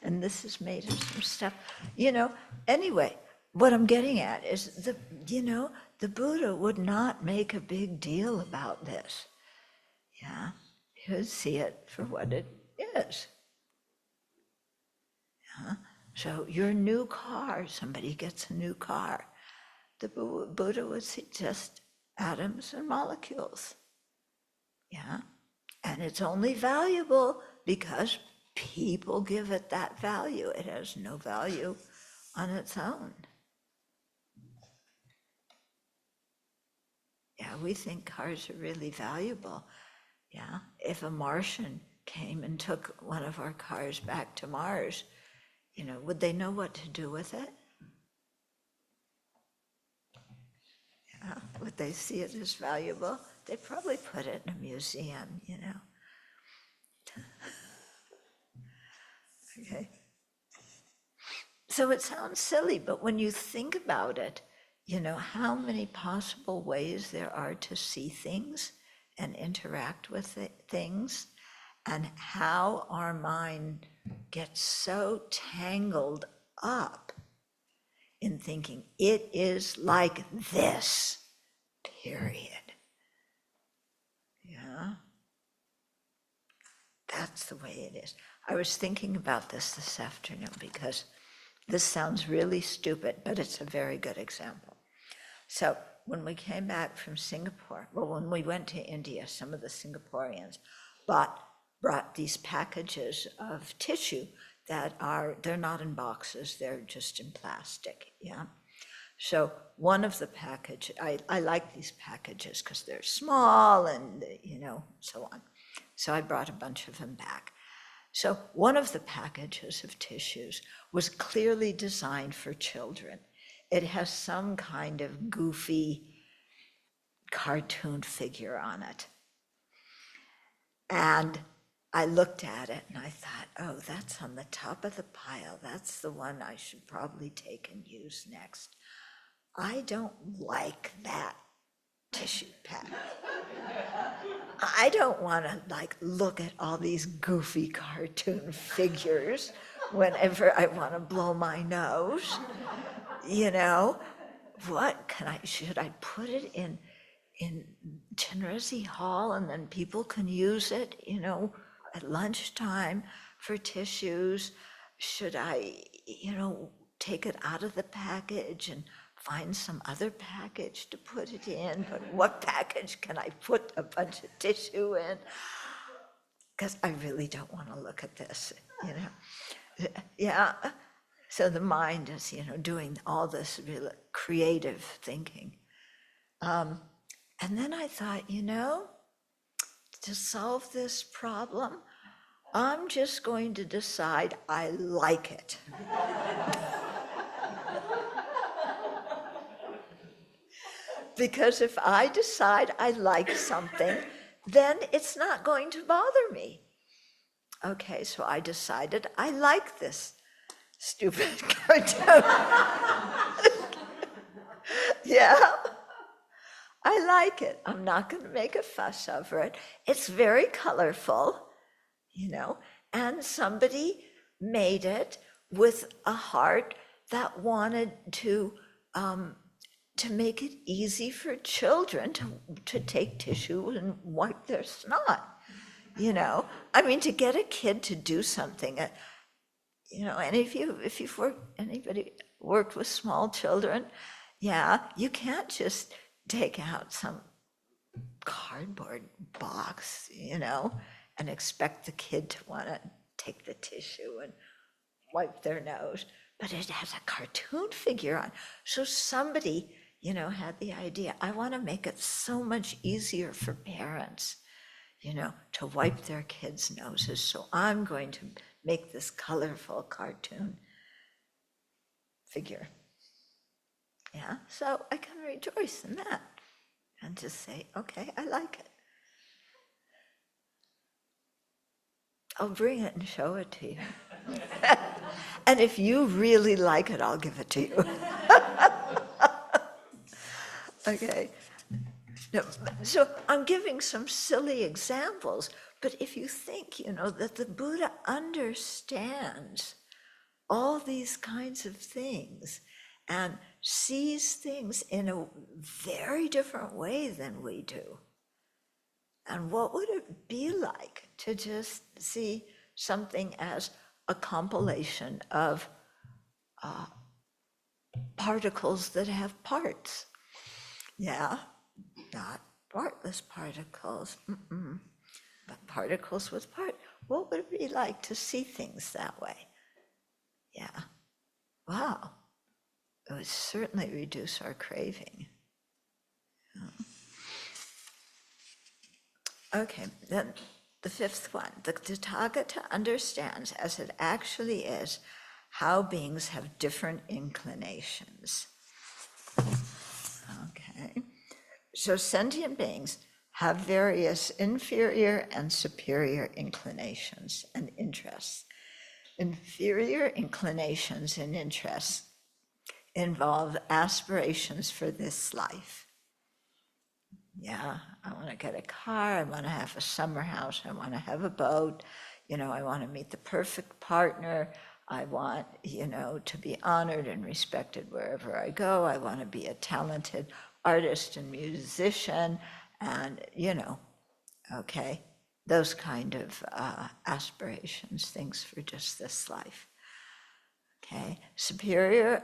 And this is made of some stuff. You know, anyway, what I'm getting at is the Buddha would not make a big deal about this. Yeah, he would see it for what it is. Yeah? So your new car, somebody gets a new car. The Buddha would see just atoms and molecules. Yeah, and it's only valuable because people give it that value. It has no value on its own. Yeah, we think cars are really valuable. Yeah, if a Martian came and took one of our cars back to Mars, would they know what to do with it? Yeah, would they see it as valuable? They'd probably put it in a museum, Okay. So it sounds silly, but when you think about it, how many possible ways there are to see things and interact with things, and how our mind gets so tangled up in thinking it is like this, period. Yeah. That's the way it is. I was thinking about this afternoon because this sounds really stupid, but it's a very good example. So when we came back from Singapore, when we went to India, some of the Singaporeans brought these packages of tissue they're not in boxes, they're just in plastic, yeah? So one of the package, I like these packages because they're small and, so on. So I brought a bunch of them back. So one of the packages of tissues was clearly designed for children. It has some kind of goofy cartoon figure on it. And I looked at it and I thought, oh, that's on the top of the pile. That's the one I should probably take and use next. I don't like that tissue pack. I don't want to look at all these goofy cartoon figures whenever I want to blow my nose. What should I put it in Chinrezzy Hall and then people can use it, at lunchtime for tissues? Should I, take it out of the package and find some other package to put it in? But what package can I put a bunch of tissue in? Because I really don't want to look at this, Yeah. So the mind is, doing all this real creative thinking. And then I thought, to solve this problem, I'm just going to decide I like it. Because if I decide I like something, then it's not going to bother me. Okay, so I decided I like this stupid cartoon. Yeah, I like it. I'm not going to make a fuss over it. It's very colorful, and somebody made it with a heart that wanted to make it easy for children to take tissue and wipe their snot, I mean, to get a kid to do something, and if anybody worked with small children, yeah, you can't just take out some cardboard box, and expect the kid to want to take the tissue and wipe their nose, but it has a cartoon figure on. So somebody, had the idea, I want to make it so much easier for parents, to wipe their kids' noses. So I'm going to make this colorful cartoon figure. Yeah, so I can rejoice in that and just say, okay, I like it. I'll bring it and show it to you. And if you really like it, I'll give it to you. Okay. No, so I'm giving some silly examples, but if you think, that the Buddha understands all these kinds of things and sees things in a very different way than we do, and what would it be like to just see something as a compilation of particles that have parts? Yeah, not partless particles, but particles with parts. What would it be like to see things that way? Yeah, wow, it would certainly reduce our craving. Okay, then the fifth one, the Tathagata understands as it actually is how beings have different inclinations. Okay, so sentient beings have various inferior and superior inclinations and interests. Inferior inclinations and interests involve aspirations for this life. Yeah, I want to get a car, I want to have a summer house, I want to have a boat, I want to meet the perfect partner, I want, to be honored and respected wherever I go, I want to be a talented artist and musician, and, okay, those kind of aspirations, things for just this life. Okay, superior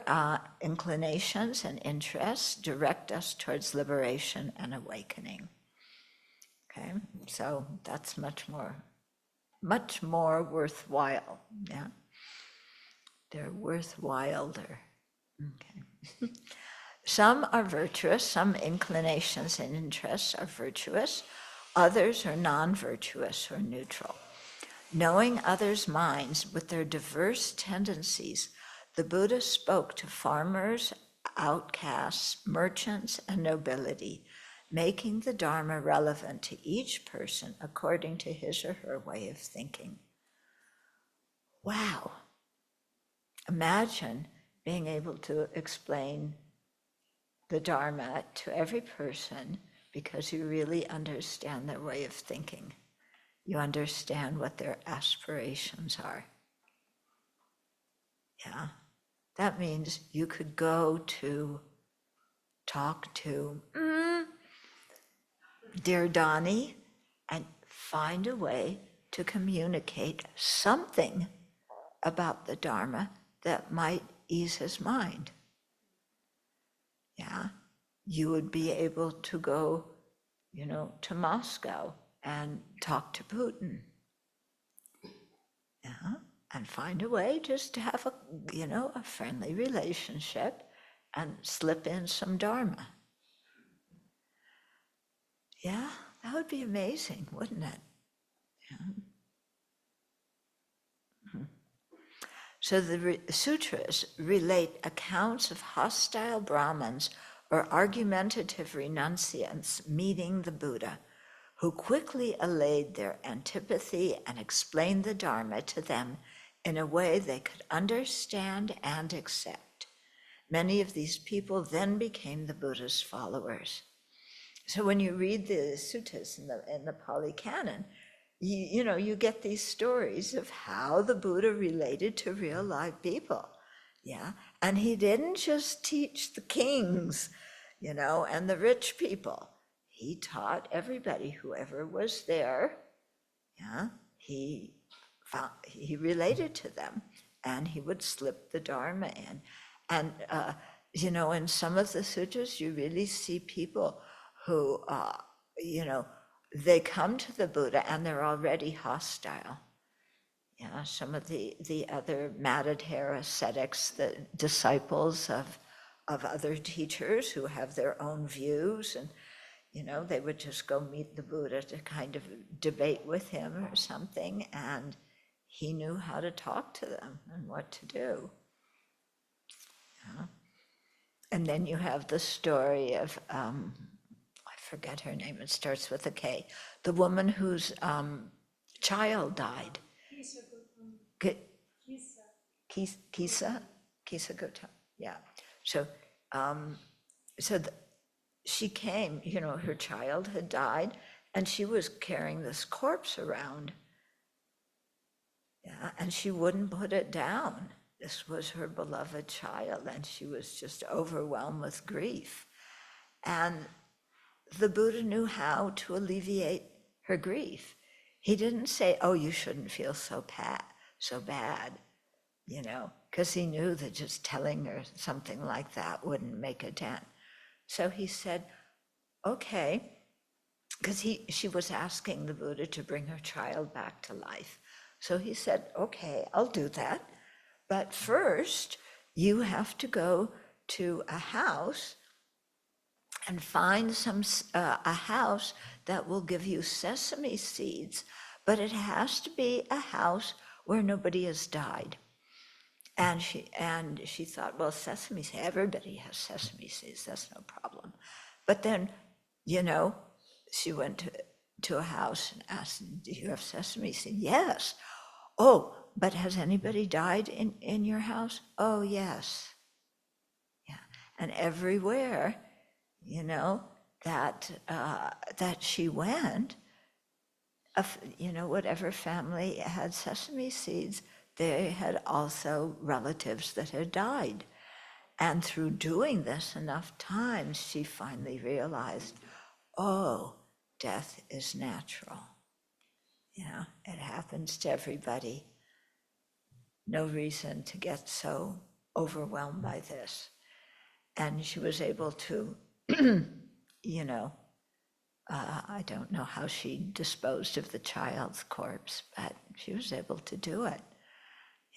inclinations and interests direct us towards liberation and awakening. Okay, so that's much more worthwhile. Yeah, they're worthwhiler. Okay. Some are virtuous, some inclinations and interests are virtuous, others are non-virtuous or neutral. Knowing others' minds with their diverse tendencies, the Buddha spoke to farmers, outcasts, merchants, and nobility, making the Dharma relevant to each person according to his or her way of thinking. Wow. Imagine being able to explain the Dharma to every person because you really understand their way of thinking. You understand what their aspirations are. Yeah, that means you could go to talk to dear Donnie and find a way to communicate something about the Dharma that might ease his mind. Yeah, you would be able to go, to Moscow and talk to Putin. Yeah, and find a way just to have a friendly relationship and slip in some Dharma. Yeah, that would be amazing, wouldn't it? Yeah. So the sutras relate accounts of hostile Brahmins or argumentative renunciants meeting the Buddha, who quickly allayed their antipathy and explained the Dharma to them in a way they could understand and accept. Many of these people then became the Buddha's followers. So when you read the suttas in the Pali Canon, you get these stories of how the Buddha related to real live people. Yeah. And he didn't just teach the kings, and the rich people. He taught everybody, whoever was there. Yeah. He related to them, and he would slip the Dharma in. And, in some of the sutras, you really see people who, they come to the Buddha and they're already hostile. Yeah, some of the other matted hair ascetics, the disciples of other teachers who have their own views, and they would just go meet the Buddha to kind of debate with him or something, and he knew how to talk to them and what to do. Yeah. And then you have the story of, I forget her name, it starts with a K, the woman whose child died. Kisa Gota, yeah. So, she came, her child had died, and she was carrying this corpse around. Yeah, and she wouldn't put it down. This was her beloved child, and she was just overwhelmed with grief. And the Buddha knew how to alleviate her grief. He didn't say, "Oh, you shouldn't feel so bad," because he knew that just telling her something like that wouldn't make a dent. So he said, "Okay," because she was asking the Buddha to bring her child back to life. So he said, "Okay, I'll do that. But first, you have to go to a house and find a house that will give you sesame seeds, but it has to be a house where nobody has died." And she thought, well, sesame seeds, everybody has sesame seeds, that's no problem. But then, she went to a house and asked, "Do you have sesame seeds?" "Yes." "Oh, but has anybody died in your house?" "Oh, yes." Yeah. And everywhere, that she went, whatever family had sesame seeds, they had also relatives that had died. And through doing this enough times, she finally realized, oh, death is natural. It happens to everybody. No reason to get so overwhelmed by this. And she was able to, I don't know how she disposed of the child's corpse, but she was able to do it.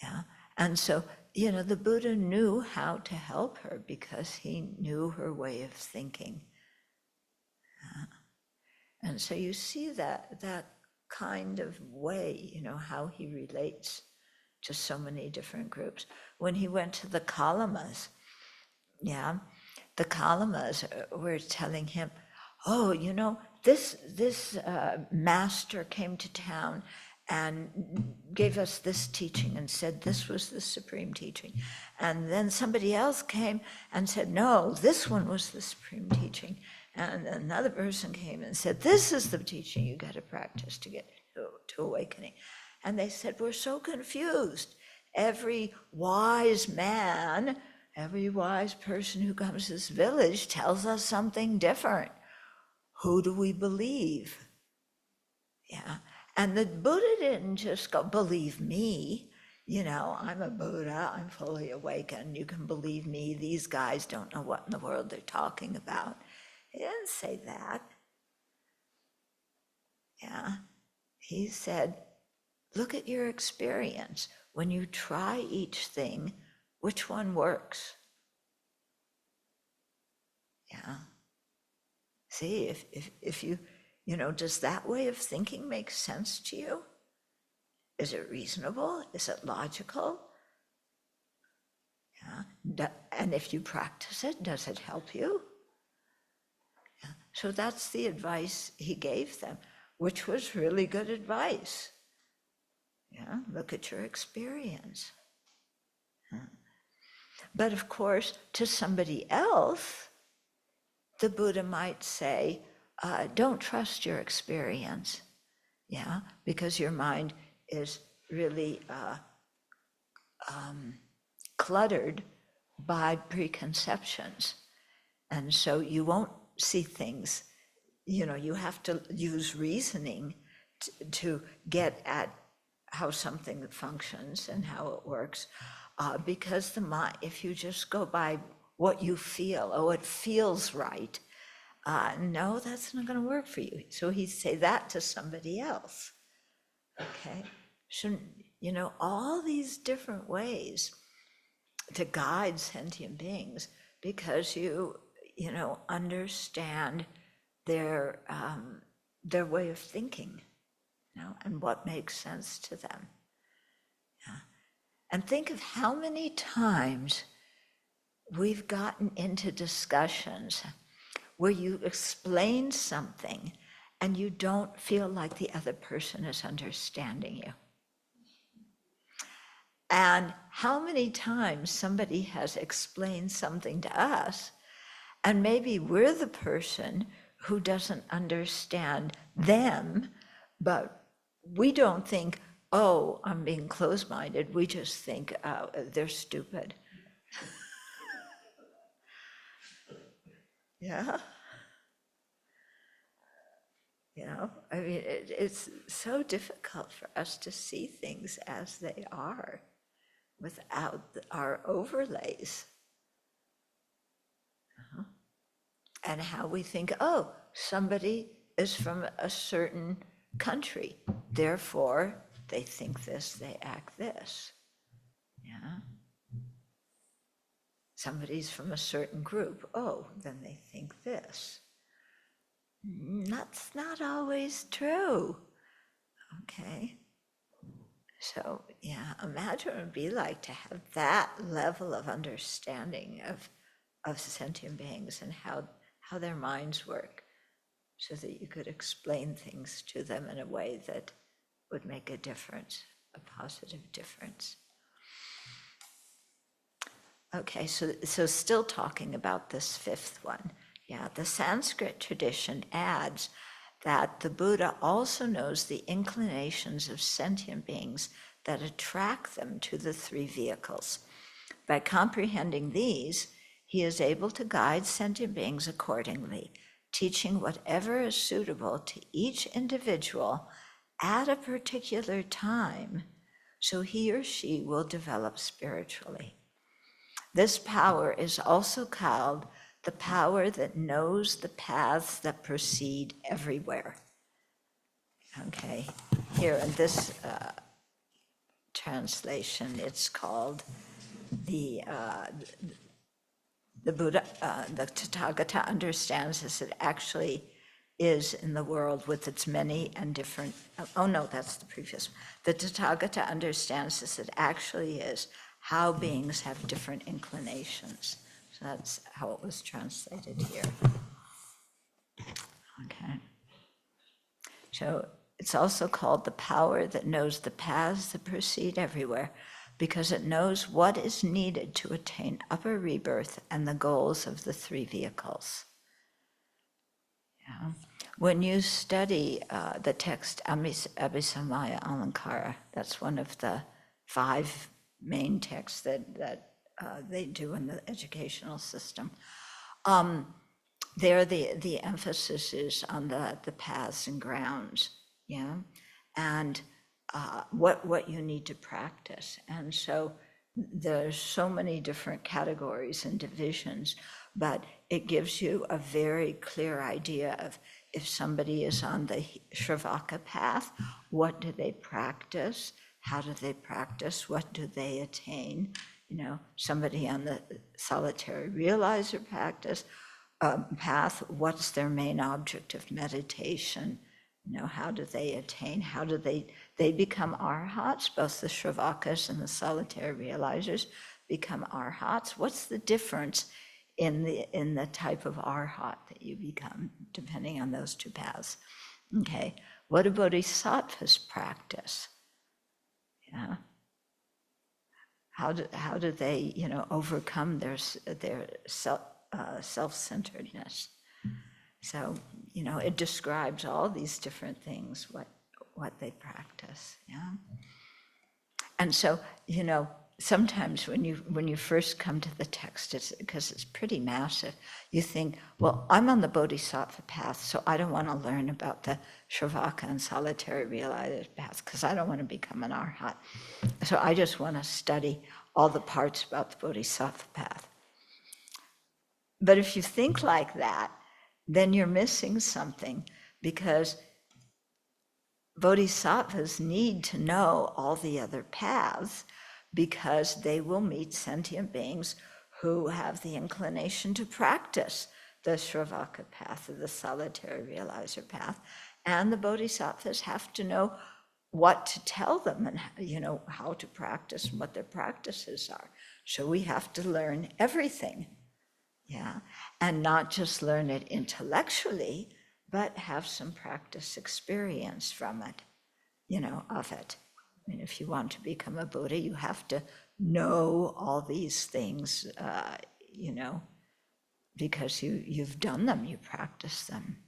Yeah. And so, the Buddha knew how to help her because he knew her way of thinking. And so you see that kind of way, how he relates to so many different groups. When he went to the Kalamas, the Kalamas were telling him, "Oh, this master came to town and gave us this teaching and said this was the supreme teaching. And then somebody else came and said, no, this one was the supreme teaching. And another person came and said, this is the teaching you got to practice to get to awakening." And they said, "We're so confused. Every wise man, every wise person who comes to this village tells us something different. Who do we believe?" Yeah. And the Buddha didn't just go, "Believe me, I'm a Buddha, I'm fully awakened, you can believe me, these guys don't know what in the world they're talking about." He didn't say that. Yeah. He said, "Look at your experience. when you try each thing, which one works? Yeah. See, if you does that way of thinking make sense to you? Is it reasonable? Is it logical? Yeah. And if you practice it, does it help you? Yeah. So that's the advice he gave them, which was really good advice. Yeah, look at your experience. But of course, to somebody else, the Buddha might say, don't trust your experience, yeah, because your mind is really cluttered by preconceptions. And so you won't see things, you have to use reasoning to get at how something functions and how it works. Because the mind, if you just go by what you feel, it feels right, no, that's not going to work for you. So he'd say that to somebody else. Okay, so all these different ways to guide sentient beings, because you understand their way of thinking, and what makes sense to them. Yeah. And think of how many times we've gotten into discussions where you explain something and you don't feel like the other person is understanding you. And how many times somebody has explained something to us, and maybe we're the person who doesn't understand them, but we don't think, oh, I'm being closed-minded. We just think, oh, they're stupid. Yeah. I mean, it's so difficult for us to see things as they are without our overlays. And how we think, oh, somebody is from a certain country, therefore they think this, they act this. Yeah. Somebody's from a certain group, oh, then they think this. That's not always true. Okay. So yeah, imagine what it would be like to have that level of understanding of sentient beings and how their minds work, so that you could explain things to them in a way that would make a difference, a positive difference. Okay, so still talking about this fifth one. Yeah, the Sanskrit tradition adds that the Buddha also knows the inclinations of sentient beings that attract them to the three vehicles. By comprehending these, he is able to guide sentient beings accordingly, teaching whatever is suitable to each individual at a particular time, so he or she will develop spiritually. This power is also called the power that knows the paths that proceed everywhere. Okay, here in this translation, it's called the Buddha, the Tathagata understands as it actually is in the world with its many and different, oh no, that's the previous one. The Tathagata understands as it actually is how beings have different inclinations. So that's how it was translated here. Okay. So it's also called the power that knows the paths that proceed everywhere, because it knows what is needed to attain upper rebirth and the goals of the three vehicles. Yeah. When you study the text Abhisamaya Alankara, that's one of the 5 main texts that they do in the educational system. There, the emphasis is on the paths and grounds, yeah, and what you need to practice. And so there's so many different categories and divisions, but it gives you a very clear idea of if somebody is on the Shravaka path, what do they practice? How do they practice? What do they attain? Somebody on the solitary realizer path, what's their main object of meditation? How do they attain? How do they become arhats? Both the Shravakas and the solitary realizers become arhats. What's the difference in the type of arhat that you become, depending on those two paths? Okay, what do bodhisattvas practice? Yeah. How do they, overcome their self-centeredness? So, it describes all these different things, what they practice, yeah? And so, sometimes when you first come to the text, because it's pretty massive, you think, well, I'm on the bodhisattva path, so I don't want to learn about the Shravaka and solitary realizer path, because I don't want to become an arhat. So I just want to study all the parts about the bodhisattva path. But if you think like that, then you're missing something, because bodhisattvas need to know all the other paths, because they will meet sentient beings who have the inclination to practice the Shravaka path or the solitary realizer path. And the bodhisattvas have to know what to tell them and how to practice and what their practices are. So we have to learn everything, yeah, and not just learn it intellectually, but have some practice experience from it, of it. I mean, if you want to become a Buddha, you have to know all these things, because you've done them, you practice them.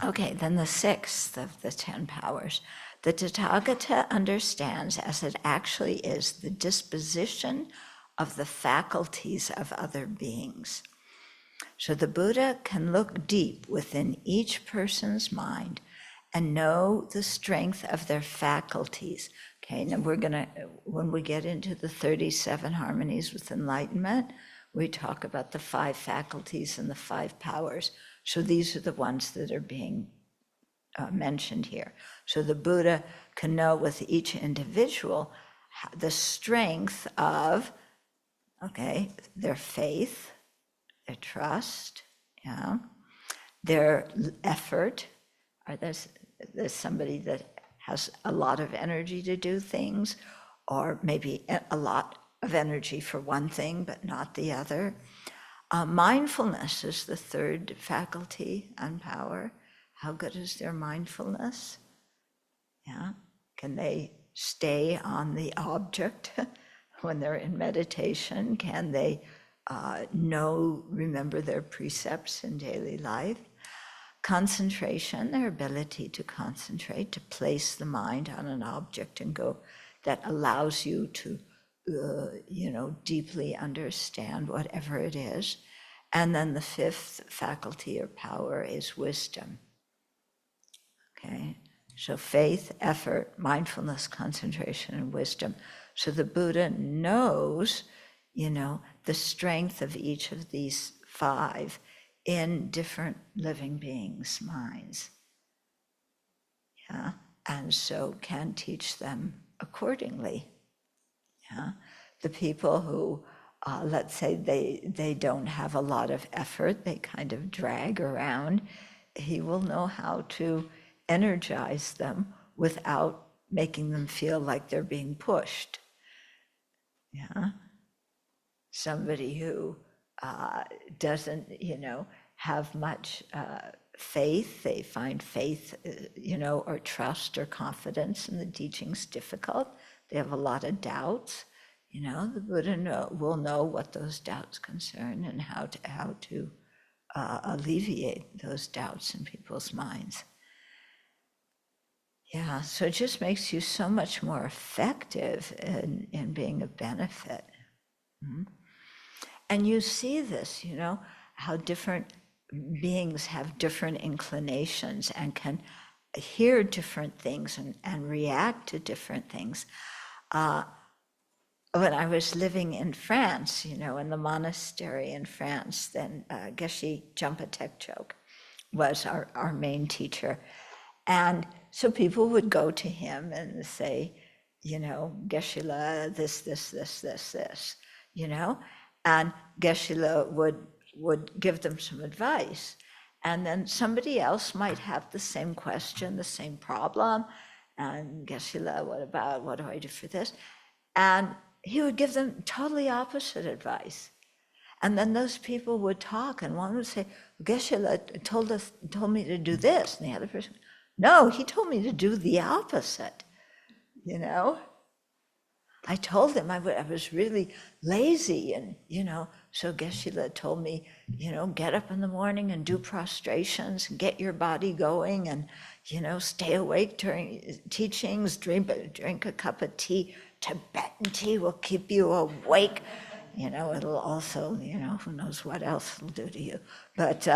Okay, then the sixth of the 10 powers. The Tathagata understands as it actually is the disposition of the faculties of other beings. So the Buddha can look deep within each person's mind and know the strength of their faculties. Okay, now when we get into the 37 harmonies with enlightenment, we talk about the 5 faculties and the 5 powers. So these are the ones that are being mentioned here. So the Buddha can know with each individual the strength of, their faith, their trust, yeah, their effort. Or there's somebody that has a lot of energy to do things, or maybe a lot of energy for one thing but not the other. Mindfulness is the 3rd faculty and power. How good is their mindfulness? Yeah, can they stay on the object when they're in meditation? Can they remember their precepts in daily life? Concentration, their ability to concentrate, to place the mind on an object and go, that allows you to, deeply understand whatever it is. And then the 5th faculty or power is wisdom. Okay, so faith, effort, mindfulness, concentration, and wisdom. So the Buddha knows, the strength of each of these 5 in different living beings' minds, yeah, and so can teach them accordingly, yeah. The people who, let's say they don't have a lot of effort, they kind of drag around, he will know how to energize them without making them feel like they're being pushed, yeah. Somebody who doesn't, have much faith, they find faith, or trust or confidence in the teachings difficult. They have a lot of doubts. The Buddha will know what those doubts concern and how to alleviate those doubts in people's minds. Yeah, so it just makes you so much more effective in being a benefit. Mm-hmm. And you see this, how different beings have different inclinations and can hear different things and react to different things. When I was living in France, in the monastery in France, then Geshe Jumpa Tekchok was our main teacher. And so people would go to him and say, Geshe-la, this, and Geshe-la would give them some advice. And then somebody else might have the same question, the same problem, and Geshe-la, what do I do for this? And he would give them totally opposite advice. And then those people would talk, and one would say, Geshe-la told me to do this, and the other person, no, he told me to do the opposite, I told him I was really lazy, and, so Geshe-la told me, get up in the morning and do prostrations and get your body going and, stay awake during teachings, drink a cup of tea. Tibetan tea will keep you awake. It'll also, who knows what else it'll do to you. But,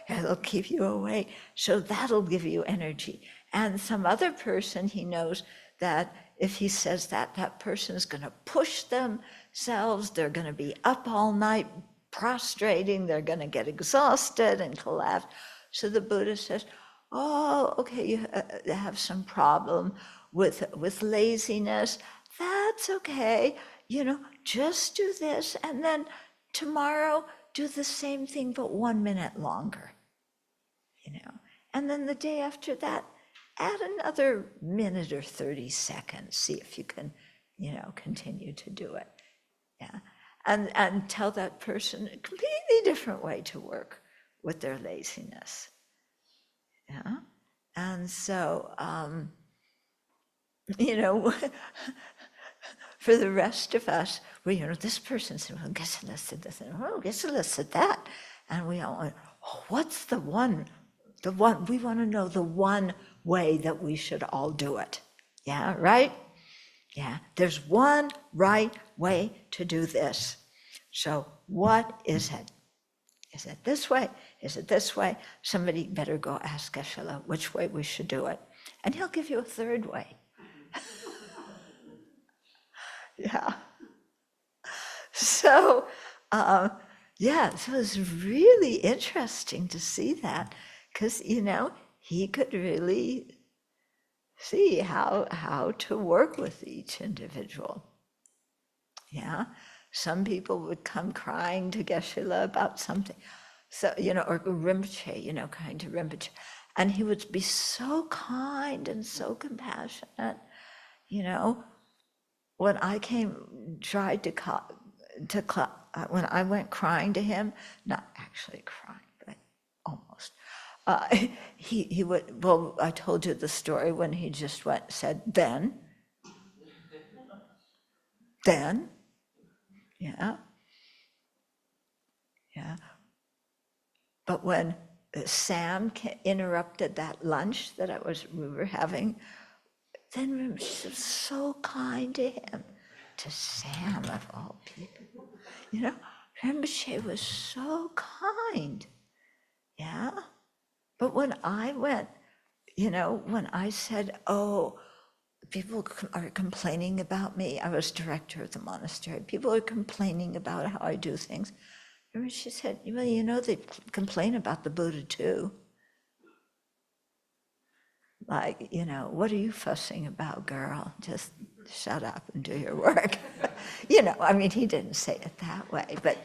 it'll keep you awake. So that'll give you energy. And some other person, he knows that if he says that, that person is going to push themselves, they're going to be up all night prostrating, they're going to get exhausted and collapse. So the Buddha says, oh, okay, you have some problem with laziness. That's okay. Just do this, and then tomorrow do the same thing, but 1 minute longer. And then the day after that, add another minute or 30 seconds. See if you can, continue to do it. Yeah, and tell that person a completely different way to work with their laziness. Yeah, and so, for the rest of us, this person said, well, Geshe-la said this, and Geshe-la said that. And we all went, oh, what's the one, we want to know the one way that we should all do it. Yeah, right? Yeah, there's one right way to do this. So what is it? Is it this way? Is it this way? Somebody better go ask Geshe-la which way we should do it. And he'll give you a third way. Yeah. So, so it's really interesting to see that, because, he could really see how to work with each individual. Yeah. Some people would come crying to Geshe-la about something, so, or Rinpoche, crying to Rinpoche. And he would be so kind and so compassionate, When I tried when I went crying to him, not actually crying, but almost, he would, well, I told you the story when he just said, then, yeah. But when Sam interrupted that lunch that we were having, then Rinpoche was so kind to him, to Sam of all people. Rinpoche was so kind. Yeah. But when I went, when I said, oh, people are complaining about me, I was director of the monastery, people are complaining about how I do things. Rinpoche said, well, they complain about the Buddha too. Like, what are you fussing about, girl? Just shut up and do your work. He didn't say it that way, but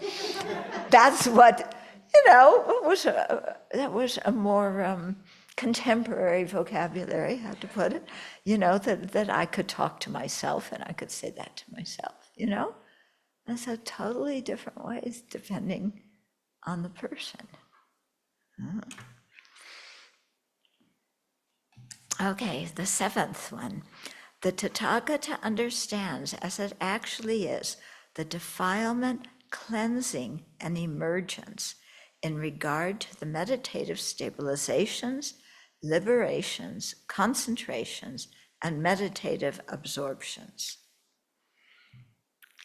that's what, that was a more contemporary vocabulary, I have to put it, that I could talk to myself and I could say that to myself, And so totally different ways depending on the person. Okay, the seventh one. The Tathagata understands, as it actually is, the defilement, cleansing, and emergence in regard to the meditative stabilizations, liberations, concentrations, and meditative absorptions.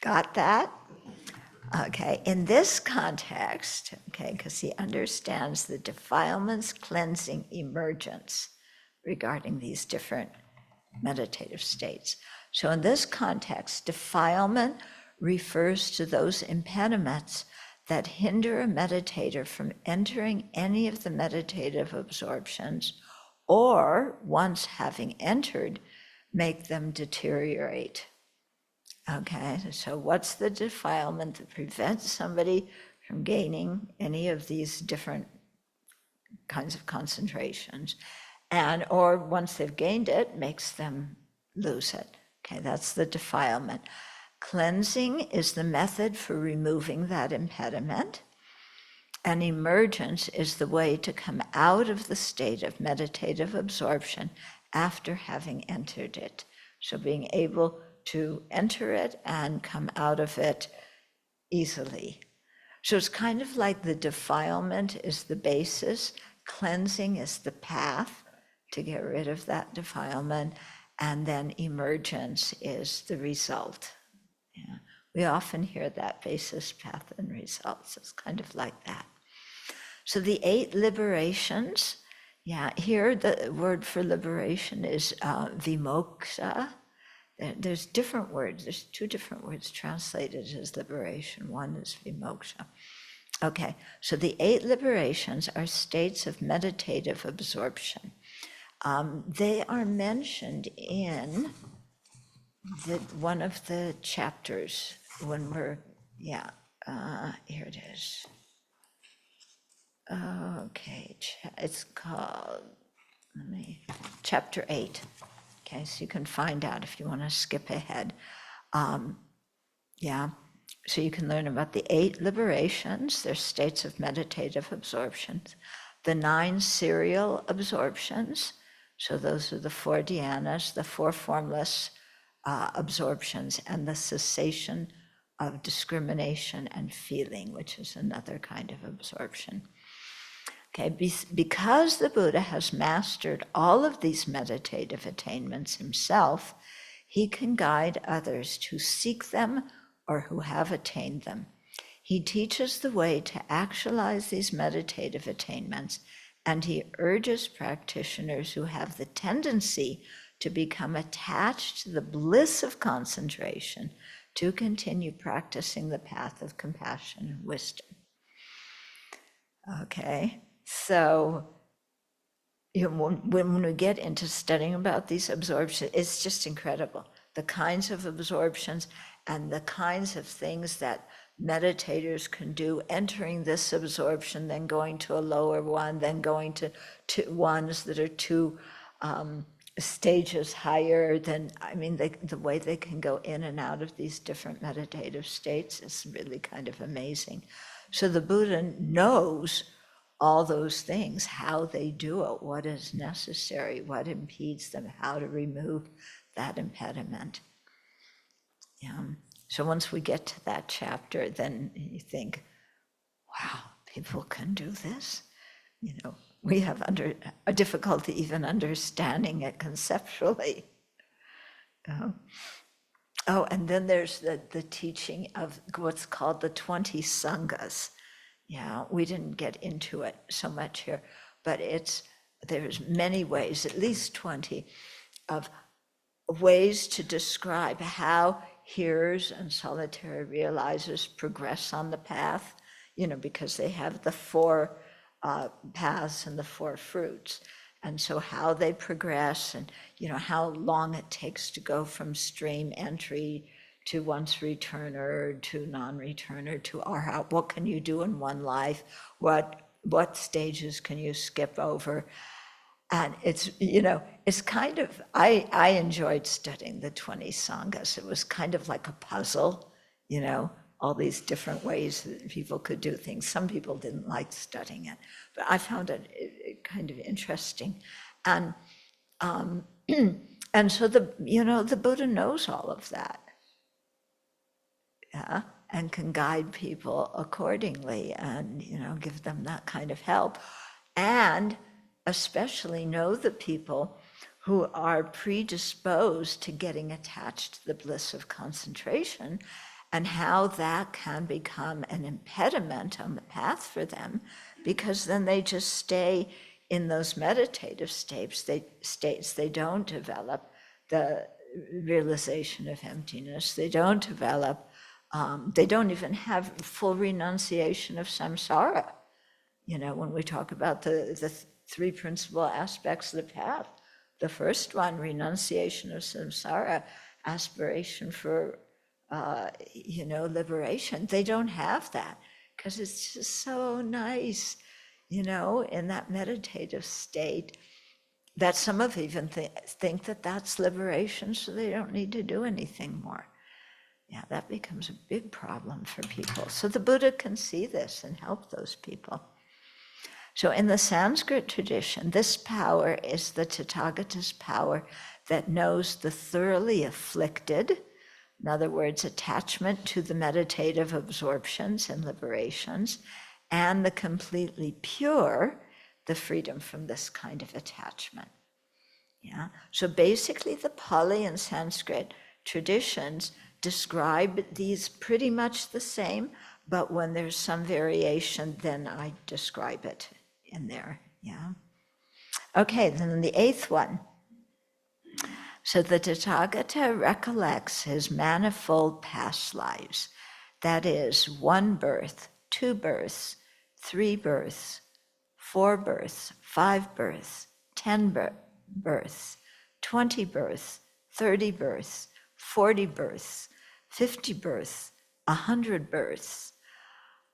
Got that? Okay, in this context, because he understands the defilements, cleansing, emergence regarding these different meditative states. So in this context, defilement refers to those impediments that hinder a meditator from entering any of the meditative absorptions, or once having entered, make them deteriorate. Okay, so what's the defilement that prevents somebody from gaining any of these different kinds of concentrations? And or once they've gained it, makes them lose it. Okay, that's the defilement. Cleansing is the method for removing that impediment, and emergence is the way to come out of the state of meditative absorption after having entered it. So being able to enter it and come out of it easily. So it's kind of like the defilement is the basis, cleansing is the path to get rid of that defilement, and then emergence is the result. Yeah. We often hear that basis, path, and results. It's kind of like that. So the 8 liberations, here the word for liberation is vimoksha. There's different words. There's 2 different words translated as liberation. One is vimoksha. Okay, so the 8 liberations are states of meditative absorption. They are mentioned in one of the chapters when we're, here it is. Okay, it's called, chapter 8. Okay, so you can find out if you want to skip ahead. So you can learn about the 8 liberations, they're states of meditative absorptions, the 9 serial absorptions, so those are the 4 dhyanas, the 4 formless absorptions, and the cessation of discrimination and feeling, which is another kind of absorption. Okay, because the Buddha has mastered all of these meditative attainments himself, he can guide others to seek them or who have attained them. He teaches the way to actualize these meditative attainments, and he urges practitioners who have the tendency to become attached to the bliss of concentration to continue practicing the path of compassion and wisdom. Okay, so when we get into studying about these absorptions, it's just incredible. The kinds of absorptions and the kinds of things that meditators can do, entering this absorption, then going to a lower one, then going to ones that are 2 stages higher than, the way they can go in and out of these different meditative states is really kind of amazing. So the Buddha knows all those things, how they do it, what is necessary, what impedes them, how to remove that impediment. So once we get to that chapter, then you think, wow, people can do this? We have a difficulty even understanding it conceptually. And then there's the teaching of what's called the 20 sanghas. We didn't get into it so much here, but there's many ways, at least 20, of ways to describe how hearers and solitary realizers progress on the path, because they have the 4 paths and the 4 fruits. And so how they progress and, how long it takes to go from stream entry to once returner, to non-returner, to arhat. What can you do in one life? What stages can you skip over? And it's, it's kind of, I enjoyed studying the 20 sanghas. It was kind of like a puzzle, all these different ways that people could do things. Some people didn't like studying it, but I found it kind of interesting. And so the Buddha knows all of that. And can guide people accordingly and, give them that kind of help. And especially know the people who are predisposed to getting attached to the bliss of concentration and how that can become an impediment on the path for them, because then they just stay in those meditative states. They don't develop the realization of emptiness. They don't develop They don't even have full renunciation of samsara. When we talk about the three principal aspects of the path, the first one, renunciation of samsara, aspiration for, liberation, they don't have that because it's just so nice, in that meditative state that some of even think that that's liberation, so they don't need to do anything more. Yeah, that becomes a big problem for people. So the Buddha can see this and help those people. So in the Sanskrit tradition, this power is the Tathagata's power that knows the thoroughly afflicted, in other words, attachment to the meditative absorptions and liberations, and the completely pure, the freedom from this kind of attachment. Yeah. So basically the Pali and Sanskrit traditions describe these pretty much the same, but when there's some variation, then I describe it in there. Yeah. Okay, then the eighth one. So the Tathagata recollects his manifold past lives. That is 1 birth, 2 births, 3 births, 4 births, 5 births, 10 births, 20 births, 30 births, 40 births, 50 births, 100 births,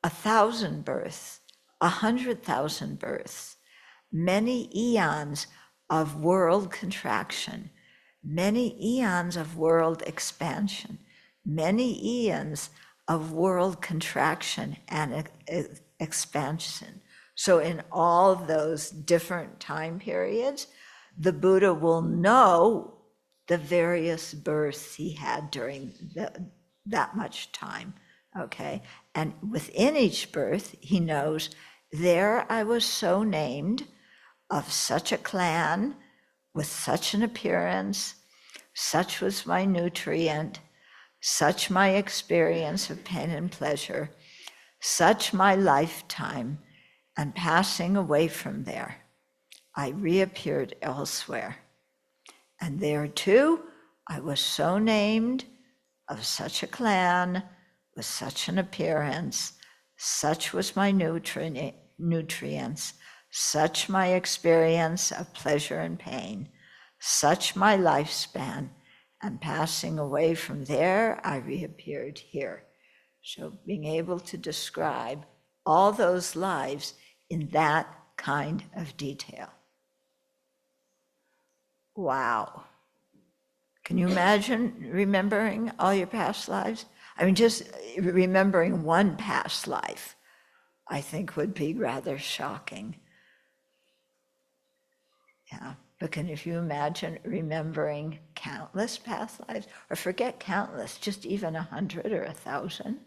1,000 births, 100,000 births, many eons of world contraction, many eons of world expansion, many eons of world contraction and expansion. So in all those different time periods, the Buddha will know the various births he had during that much time, okay? And within each birth, he knows, there I was so named, of such a clan, with such an appearance, such was my nutrient, such my experience of pain and pleasure, such my lifetime, and passing away from there, I reappeared elsewhere. And there too, I was so named, of such a clan, with such an appearance, such was my nutrients, such my experience of pleasure and pain, such my lifespan, and passing away from there, I reappeared here. So being able to describe all those lives in that kind of detail. Wow. Can you imagine remembering all your past lives? I mean, just remembering one past life, I think would be rather shocking. Yeah, but if you imagine remembering countless past lives, or forget countless, just even 100 or 1,000.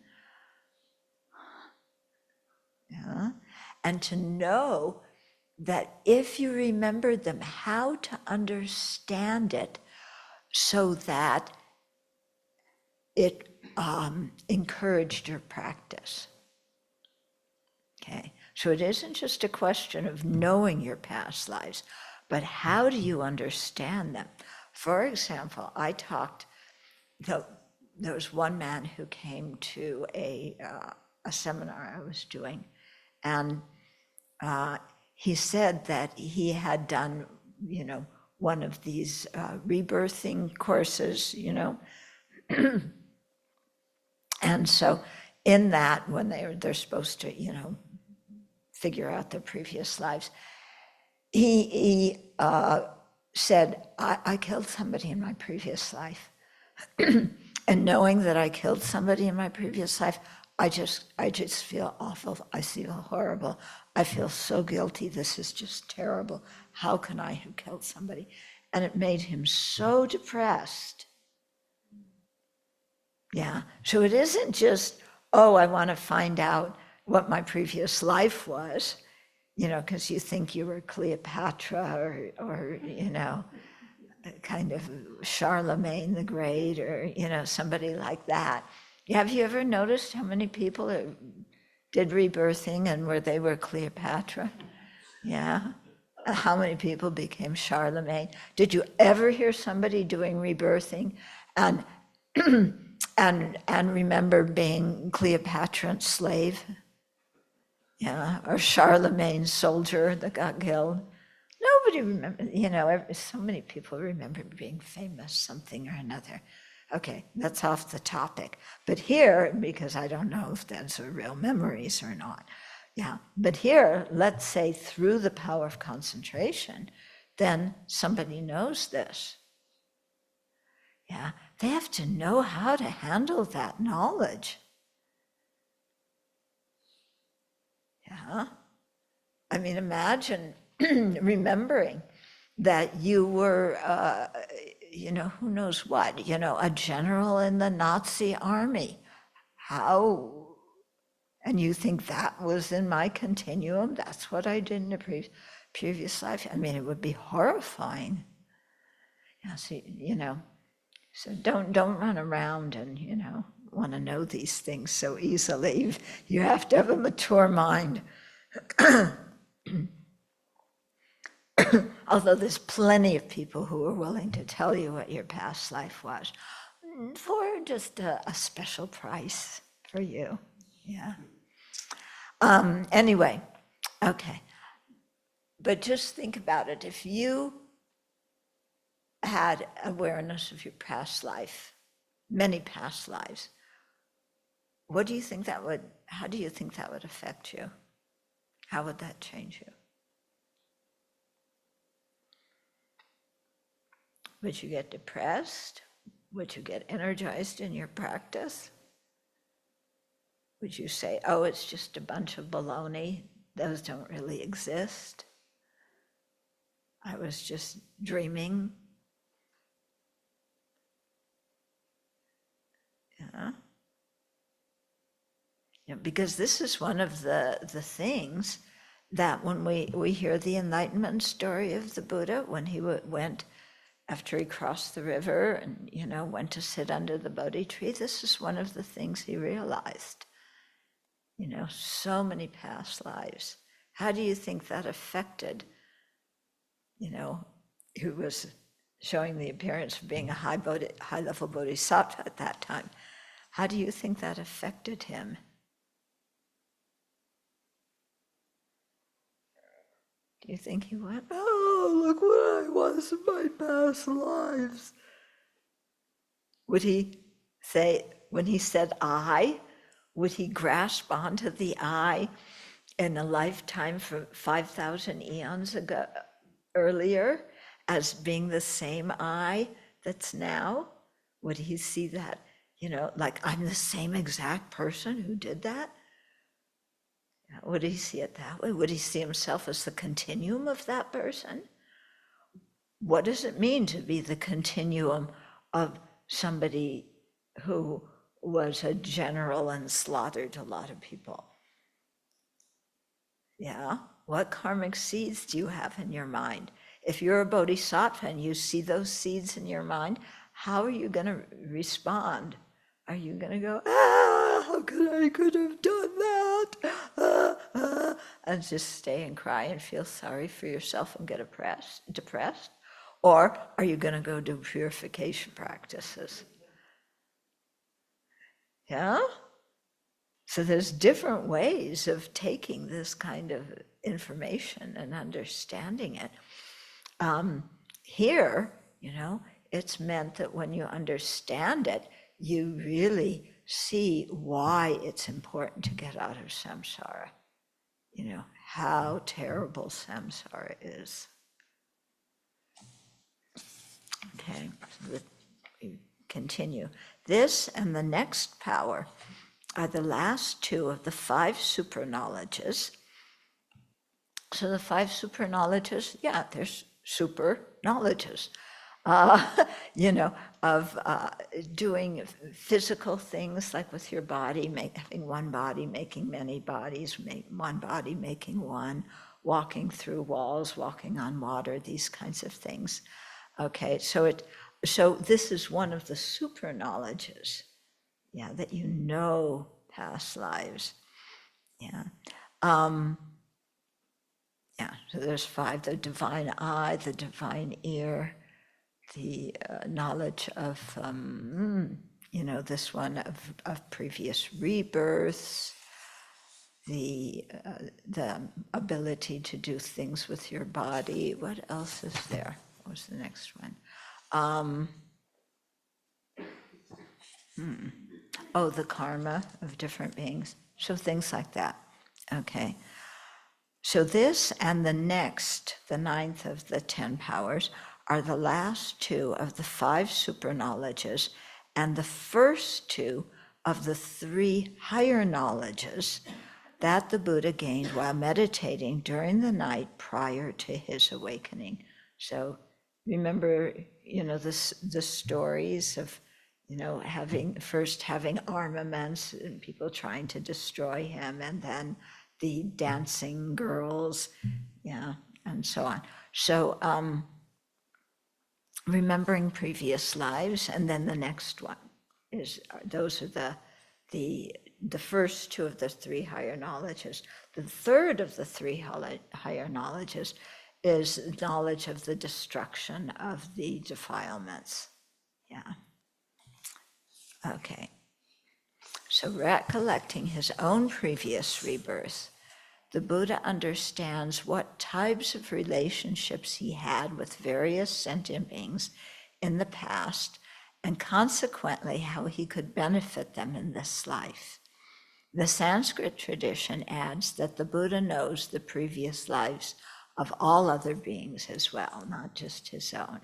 Yeah, and to know that if you remembered them, how to understand it so that it encouraged your practice. Okay, so it isn't just a question of knowing your past lives, but how do you understand them? For example, there was one man who came to a seminar I was doing, and he said that he had done, one of these rebirthing courses, and so in that, when they're supposed to, figure out their previous lives, he said, I killed somebody in my previous life. And knowing that I killed somebody in my previous life, I just feel awful. I feel horrible. I feel so guilty. This is just terrible. How can I have killed somebody? And it made him so depressed. Yeah. So it isn't just, I want to find out what my previous life was, because you think you were Cleopatra or kind of Charlemagne the Great or, somebody like that. Have you ever noticed how many people did rebirthing and where they were Cleopatra? Yeah. How many people became Charlemagne? Did you ever hear somebody doing rebirthing and and remember being Cleopatra's slave, yeah, or Charlemagne's soldier that got killed. Nobody remembers, so many people remember being famous, something or another. Okay, that's off the topic. But here, because I don't know if that's real memories or not, yeah, but here, let's say through the power of concentration, then somebody knows this. Yeah, they have to know how to handle that knowledge. Yeah, I mean, imagine remembering that you were, who knows what, a general in the Nazi army. How, and you think that was in my continuum? That's what I did in a previous life? I mean, it would be horrifying. Yeah, so don't run around and, want to know these things so easily. You have to have a mature mind. Although there's plenty of people who are willing to tell you what your past life was for just a special price for you. Yeah. Anyway, okay. But just think about it. If you had awareness of your past life, many past lives, how do you think that would affect you? How would that change you? Would you get depressed? Would you get energized in your practice? Would you say, oh, it's just a bunch of baloney, those don't really exist? I was just dreaming. Yeah. Because this is one of the things that when we hear the enlightenment story of the Buddha, when he went after he crossed the river and, went to sit under the Bodhi tree, this is one of the things he realized. So many past lives. How do you think that affected, who was showing the appearance of being a high-level bodhisattva at that time? How do you think that affected him? Do you think he went, oh, look what I was in my past lives? Would he say, when he said I, would he grasp onto the I in a lifetime from 5,000 eons ago, earlier, as being the same I that's now? Would he see that, like I'm the same exact person who did that? Would he see it that way? Would he see himself as the continuum of that person? What does it mean to be the continuum of somebody who was a general and slaughtered a lot of people? Yeah, what karmic seeds do you have in your mind? If you're a bodhisattva and you see those seeds in your mind, how are you going to respond? Are you going to go, how could have done that? And just stay and cry and feel sorry for yourself and get depressed? Or are you going to go do purification practices? Yeah? So there's different ways of taking this kind of information and understanding it. Here, it's meant that when you understand it, you really see why it's important to get out of samsara. How terrible samsara is. Okay, so we continue. This and the next power are the last two of the 5 super knowledges. So the 5 super knowledges, yeah, there's super knowledges, of doing physical things like with your body, having one body making many bodies, one body making one, walking through walls, walking on water, these kinds of things. Okay, so this is one of the super knowledges, yeah, that past lives. Yeah. Yeah, so there's 5, the divine eye, the divine ear, the knowledge of, this one of previous rebirths, the ability to do things with your body. What else is there? What was the next one? The karma of different beings. So things like that. Okay. So this and the next, the ninth of the 10 powers, are the last two of the 5 super knowledges and the first 2 of the 3 higher knowledges that the Buddha gained while meditating during the night prior to his awakening. So remember, the stories of, having armaments and people trying to destroy him, and then the dancing girls, and so on. So remembering previous lives, and then the next one those are the first 2 of the 3 higher knowledges. The third of the 3 higher knowledges is knowledge of the destruction of the defilements. Yeah. Okay. So recollecting his own previous rebirth, the Buddha understands what types of relationships he had with various sentient beings in the past, and consequently how he could benefit them in this life. The Sanskrit tradition adds that the Buddha knows the previous lives of all other beings as well, not just his own.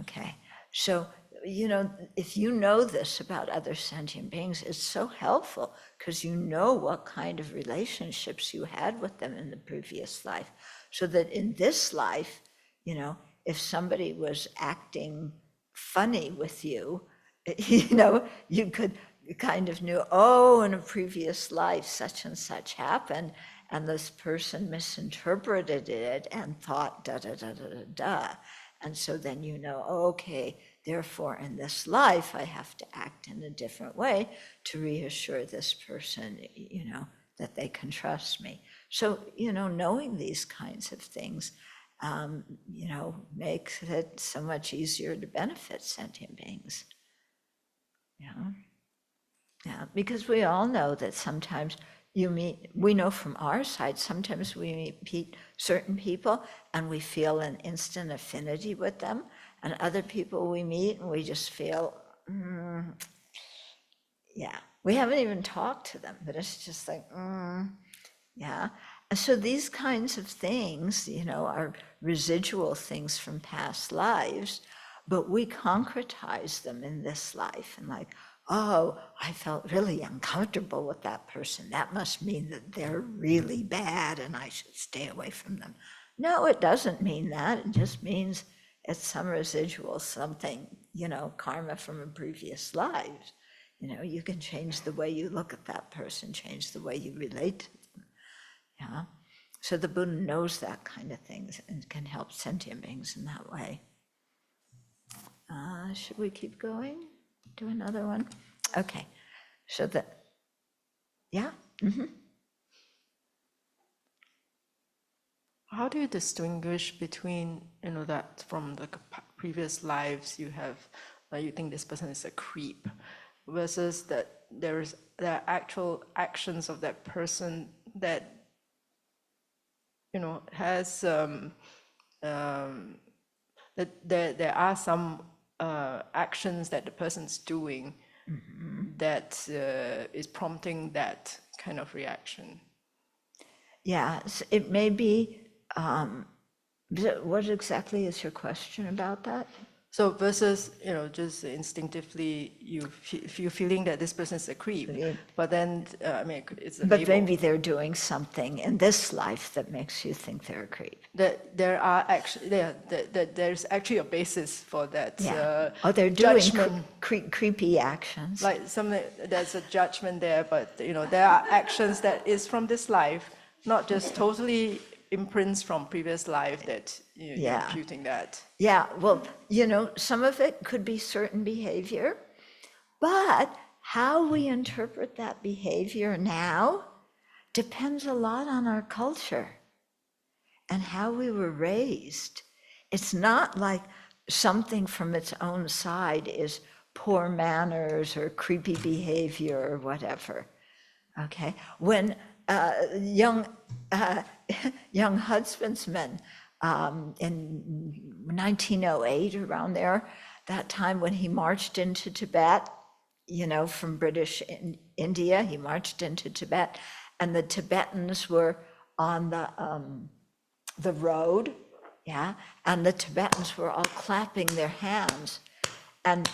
Okay, so, if you know this about other sentient beings, it's so helpful because you know what kind of relationships you had with them in the previous life. So that in this life, if somebody was acting funny with you, you could kind of knew, in a previous life, such and such happened, and this person misinterpreted it and thought da da da da da da. And so then okay, therefore in this life I have to act in a different way to reassure this person, that they can trust me. So, knowing these kinds of things, makes it so much easier to benefit sentient beings. Yeah, because we all know that sometimes we know from our side, sometimes we meet certain people and we feel an instant affinity with them, and other people we meet and we just feel, we haven't even talked to them, but it's just like, yeah. And so these kinds of things, are residual things from past lives, but we concretize them in this life and like, I felt really uncomfortable with that person. That must mean that they're really bad and I should stay away from them. No, it doesn't mean that. It just means it's some residual something, karma from a previous lives. You can change the way you look at that person, change the way you relate to them. Yeah. So the Buddha knows that kind of things and can help sentient beings in that way. Should we keep going? Do another one? Okay. So yeah? Mm-hmm. How do you distinguish between, that from the previous lives you have, you think this person is a creep, versus that there are actual actions of that person that, has, that there are some actions that the person's doing that is prompting that kind of reaction? Yeah, it may be, what exactly is your question about that? So versus, just instinctively you're feeling that this person is a creep, but then, it's a But label. maybe they're doing something in this life that makes you think they're a creep. That there are actually, that there's actually a basis for that. Yeah. They're judgment. doing creepy actions. Like there's a judgment there, but there are actions that is from this life, not just totally imprints from previous life that you're imputing that. Yeah, well, some of it could be certain behavior, but how we interpret that behavior now depends a lot on our culture and how we were raised. It's not like something from its own side is poor manners or creepy behavior or whatever. Okay, when young husbandsmen in 1908, around there, that time when he marched into Tibet, from British India, he marched into Tibet, and the Tibetans were on the road, yeah, and the Tibetans were all clapping their hands, and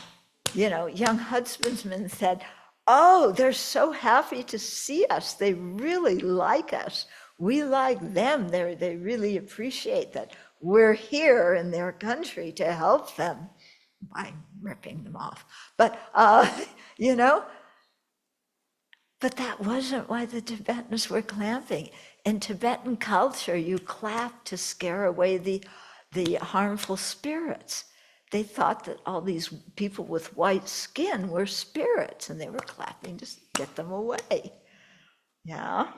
young husbandsmen said, "Oh, they're so happy to see us. They really like us. We like them. They really appreciate that we're here in their country to help them," by ripping them off. But, but that wasn't why the Tibetans were clapping. In Tibetan culture, you clap to scare away the harmful spirits. They thought that all these people with white skin were spirits, and they were clapping to get them away. Yeah.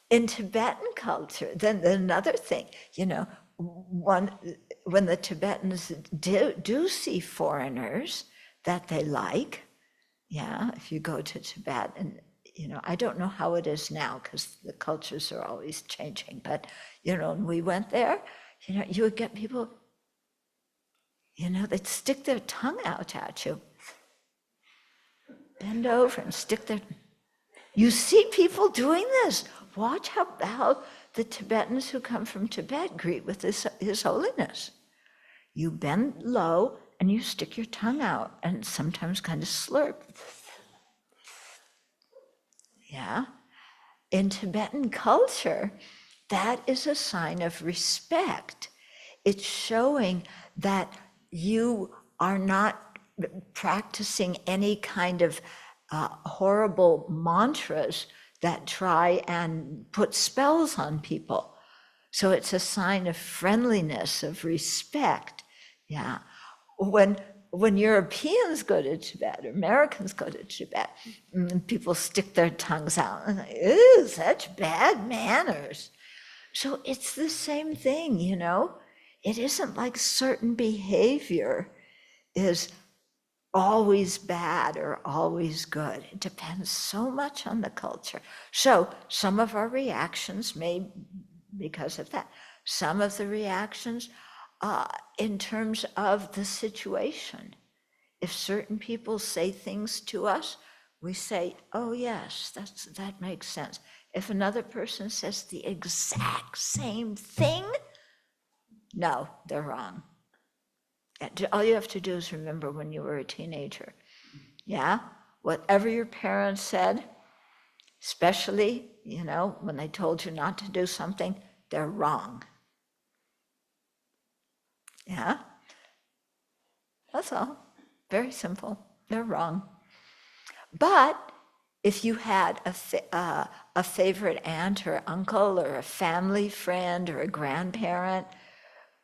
In Tibetan culture, then another thing, when the Tibetans do see foreigners that they like, yeah, if you go to Tibet, and I don't know how it is now because the cultures are always changing, but when we went there, you would get people, they'd stick their tongue out at you, bend over and stick their. You see people doing this. Watch how the Tibetans who come from Tibet greet with His Holiness. You bend low and you stick your tongue out and sometimes kind of slurp. Yeah. In Tibetan culture, that is a sign of respect. It's showing that you are not practicing any kind of horrible mantras that try and put spells on people. So it's a sign of friendliness, of respect. Yeah. When Europeans go to Tibet, or Americans go to Tibet, people stick their tongues out and like, "Ew, such bad manners." So it's the same thing, It isn't like certain behavior is always bad or always good. It depends so much on the culture. So some of our reactions may, because of that, some of the reactions in terms of the situation. If certain people say things to us, we say, "Oh yes, that makes sense." If another person says the exact same thing, no, they're wrong. All you have to do is remember when you were a teenager. Yeah? Whatever your parents said, especially, when they told you not to do something, they're wrong. Yeah? That's all. Very simple. They're wrong. But if you had a favorite aunt or uncle or a family friend or a grandparent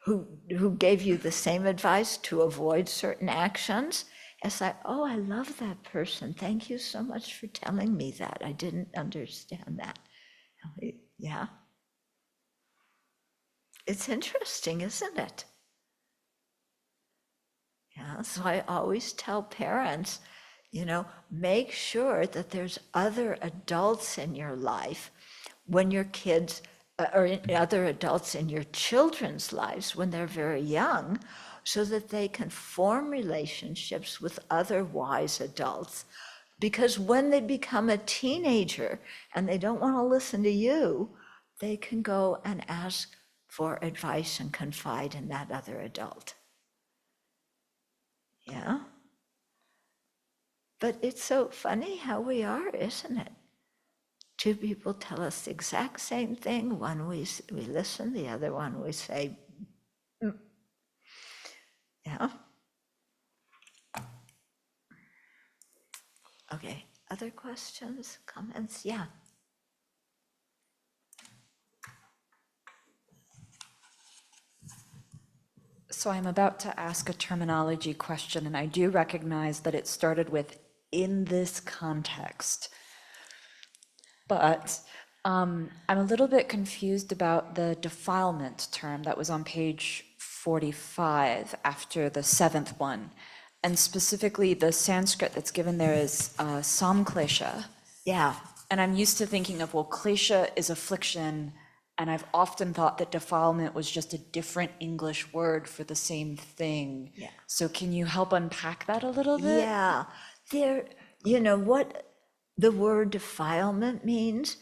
who gave you the same advice to avoid certain actions, it's like, "Oh, I love that person. Thank you so much for telling me that. I didn't understand that." Yeah. It's interesting, isn't it? Yeah, so I always tell parents, make sure that there's other adults in your life when your kids, or other adults in your children's lives when they're very young, so that they can form relationships with other wise adults. Because when they become a teenager and they don't want to listen to you, they can go and ask for advice and confide in that other adult. Yeah? But it's so funny how we are, isn't it? Two people tell us the exact same thing. One we listen, the other one we say, Yeah. Okay, other questions, comments? Yeah. So I'm about to ask a terminology question, and I do recognize that it started with "in this context." But I'm a little bit confused about the defilement term that was on page 45 after the seventh one. and specifically the Sanskrit that's given there is samklesha. Yeah, And I'm used to thinking of, well, klesha is affliction, and I've often thought that defilement was just a different English word for the same thing. Yeah. So can you help unpack that a little bit? yeah. There, you know, what the word defilement means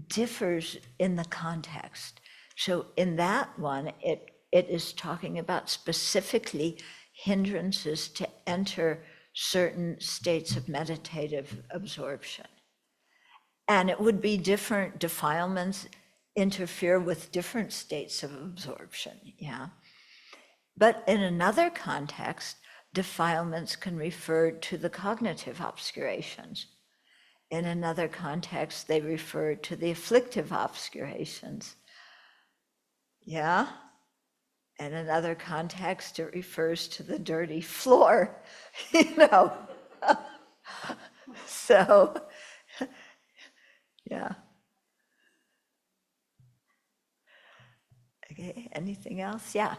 differs in the context. So in that one, it is talking about specifically hindrances to enter certain states of meditative absorption. And it would be different defilements interfere with different states of absorption, yeah. But in another context, defilements can refer to the cognitive obscurations. In another context, they refer to the afflictive obscurations. Yeah? In another context, it refers to the dirty floor, you know? So, yeah. Okay, anything else? Yeah.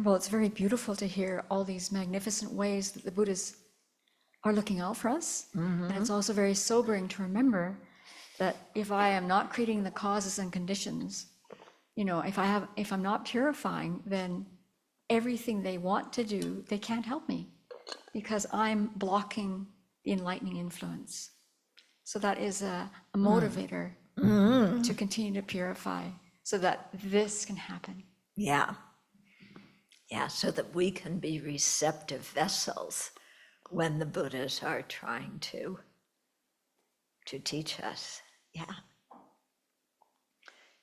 Well, it's very beautiful to hear all these magnificent ways that the Buddhas are looking out for us. And it's also very sobering to remember that if I am not creating the causes and conditions, you know, if I'm not purifying, then everything they want to do, they can't help me because I'm blocking the enlightening influence. So that is a motivator to continue to purify so that this can happen. Yeah. Yeah, so that we can be receptive vessels when the Buddhas are trying to teach us. Yeah.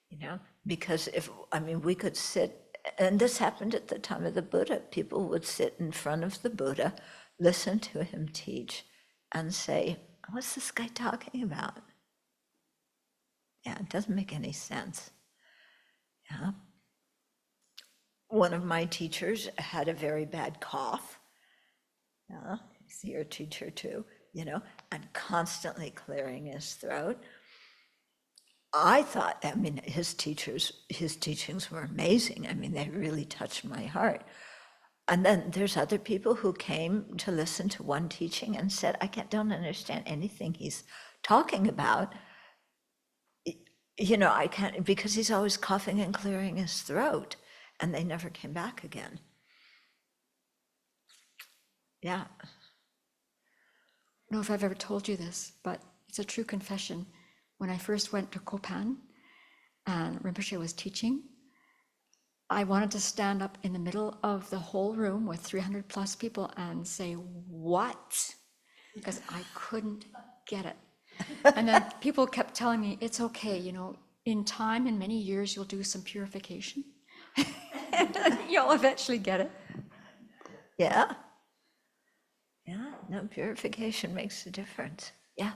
You know, because we could sit, and this happened at the time of the Buddha. People would sit in front of the Buddha, listen to him teach, and say, what's this guy talking about? Yeah, it doesn't make any sense. Yeah. One of my teachers had a very bad cough. Yeah, he's your teacher too, you know, and constantly clearing his throat. I thought, his teachings were amazing. They really touched my heart. And then there's other people who came to listen to one teaching and said, don't understand anything he's talking about. You know, I can't, because he's always coughing and clearing his throat. And they never came back again. Yeah. I don't know if I've ever told you this, but it's a true confession. When I first went to Kopan and Rinpoche was teaching, I wanted to stand up in the middle of the whole room with 300 plus people and say, what? Because I couldn't get it. And then people kept telling me, it's okay, you know, in time, in many years, you'll do some purification. You'll eventually get it. Yeah. Yeah, no, purification makes a difference. Yeah.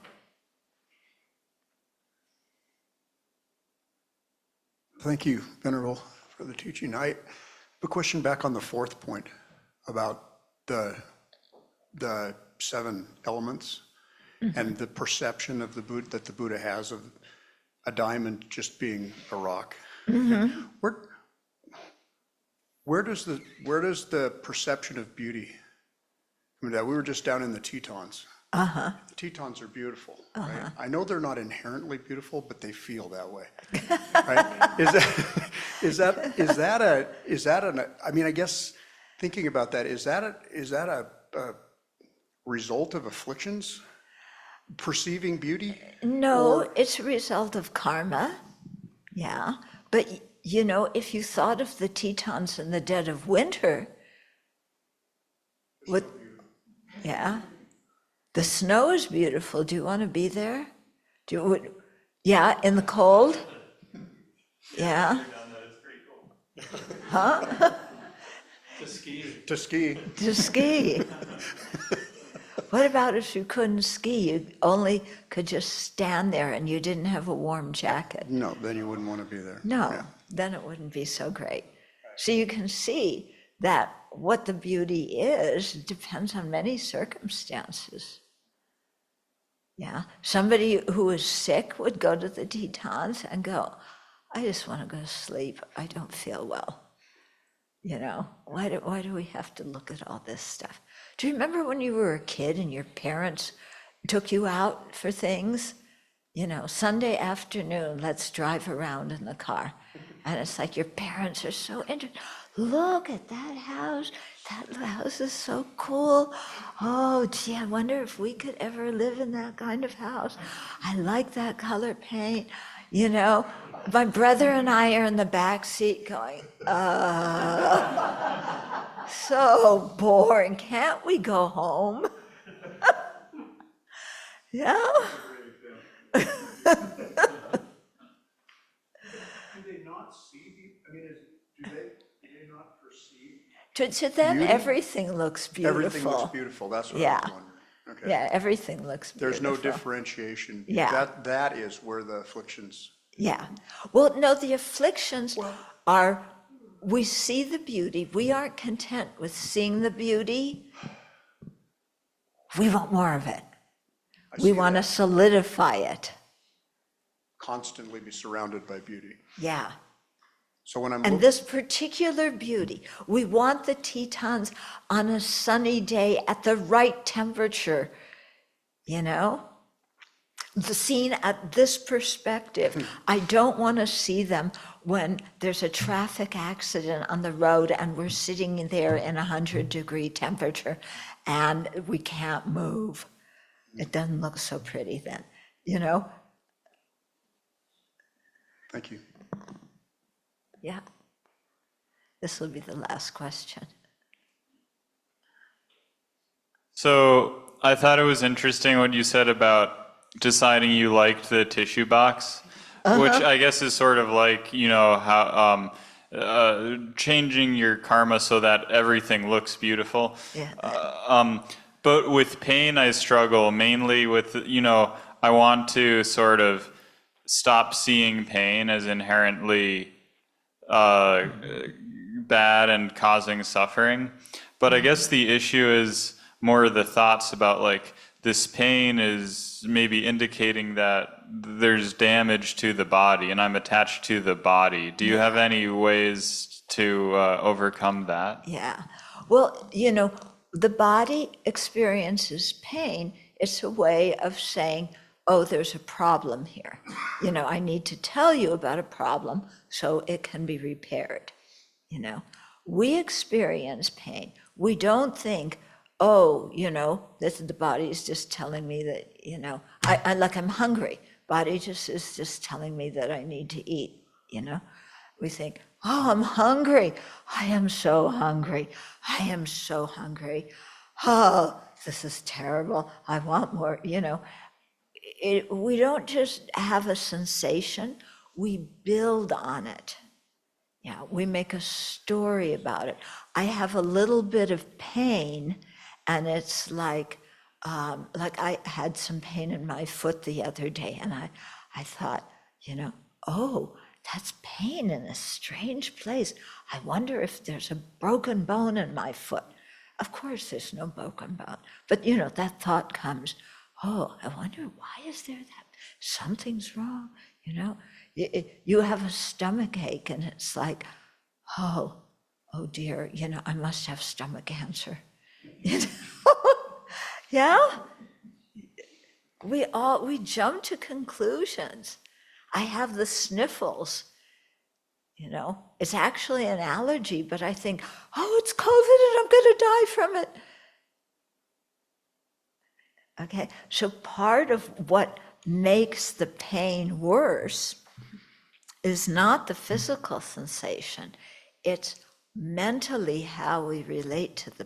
Thank you, Venerable, for the teaching. I have a question back on the fourth point about the 7 elements and the perception of the Buddha, that the Buddha has of a diamond just being a rock. Where does the perception of beauty? We were just down in the Tetons. The Tetons are beautiful, right? I know they're not inherently beautiful, but they feel that way, right? I guess thinking about that, is that a result of afflictions? Perceiving beauty? No, it's a result of karma. Yeah. But, you know, if you thought of the Tetons in the dead of winter, yeah, the snow is beautiful. Do you want to be there? Yeah, in the cold? Yeah. Huh? To ski. What about if you couldn't ski? You only could just stand there and you didn't have a warm jacket. No, then you wouldn't want to be there. No, Yeah. then it wouldn't be so great. So you can see that what the beauty is depends on many circumstances. Yeah, somebody who is sick would go to the Tetons and go, I just want to go to sleep. I don't feel well. You know, why do we have to look at all this stuff? Do you remember when you were a kid and your parents took you out for things? You know, Sunday afternoon, let's drive around in the car. And it's like your parents are so interested. Look at that house. That house is so cool. Oh, gee, I wonder if we could ever live in that kind of house. I like that color paint. You know, my brother and I are in the back seat going, so boring. Can't we go home? Yeah. Do they not see, do they not perceive? To them, Beauty? everything looks beautiful. Everything looks beautiful, that's what I Yeah. was wondering. Okay. Yeah, everything looks There's beautiful. no differentiation. Yeah. That is where the afflictions. Yeah. Well, no, the afflictions are, we see the beauty. We aren't content with seeing the beauty. We want more of it. We see want to that. solidify it. Constantly be surrounded by beauty. Yeah. So when I'm And look- this particular beauty, we want the Tetons on a sunny day at the right temperature, you know? The scene at this perspective. I don't want to see them when there's a traffic accident on the road and we're sitting there in 100-degree temperature and we can't move. It doesn't look so pretty then, you know? Thank you. Yeah. This will be the last question. So I thought it was interesting what you said about deciding you liked the tissue box, which I guess is sort of like, you know, how changing your karma so that everything looks beautiful. Yeah. But with pain, I struggle mainly with, you know, I want to sort of stop seeing pain as inherently bad and causing suffering. But I guess the issue is more the thoughts about like this pain is maybe indicating that there's damage to the body and I'm attached to the body. Do you have any ways to overcome that? Yeah. Well, you know, the body experiences pain. It's a way of saying, oh, there's a problem here. You know, I need to tell you about a problem so it can be repaired. You know, we experience pain. We don't think, oh, you know, the body is just telling me that, you know, I'm hungry. Body is just telling me that I need to eat, you know. We think, oh, I'm hungry. I am so hungry. I am so hungry. Oh, this is terrible. I want more, you know. We don't just have a sensation, we build on it. Yeah, we make a story about it. I have a little bit of pain, and it's like I had some pain in my foot the other day, and I thought, you know, oh, that's pain in a strange place. I wonder if there's a broken bone in my foot. Of course, there's no broken bone, but you know, that thought comes, oh, I wonder why is there that? Something's wrong, you know? You have a stomach ache and it's like, oh dear, you know, I must have stomach cancer. You know? Yeah? We jump to conclusions. I have the sniffles, you know? It's actually an allergy, but I think, oh, it's COVID and I'm gonna die from it. Okay, so part of what makes the pain worse is not the physical sensation, it's mentally how we relate to the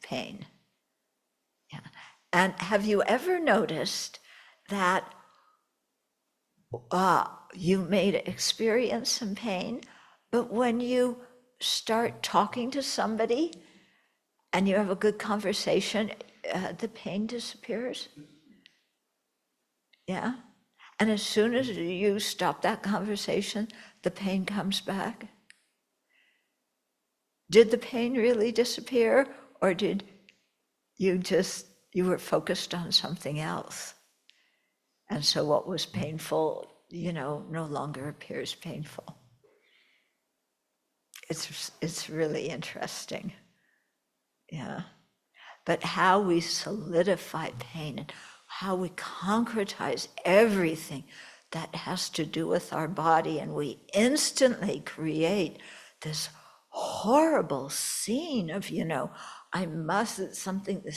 pain. Yeah. And have you ever noticed that you may experience some pain, but when you start talking to somebody and you have a good conversation, the pain disappears? Yeah? And as soon as you stop that conversation, the pain comes back? Did the pain really disappear, or did you were focused on something else? And so what was painful, no longer appears painful. It's really interesting. Yeah. But how we solidify pain and how we concretize everything that has to do with our body, and we instantly create this horrible scene of, this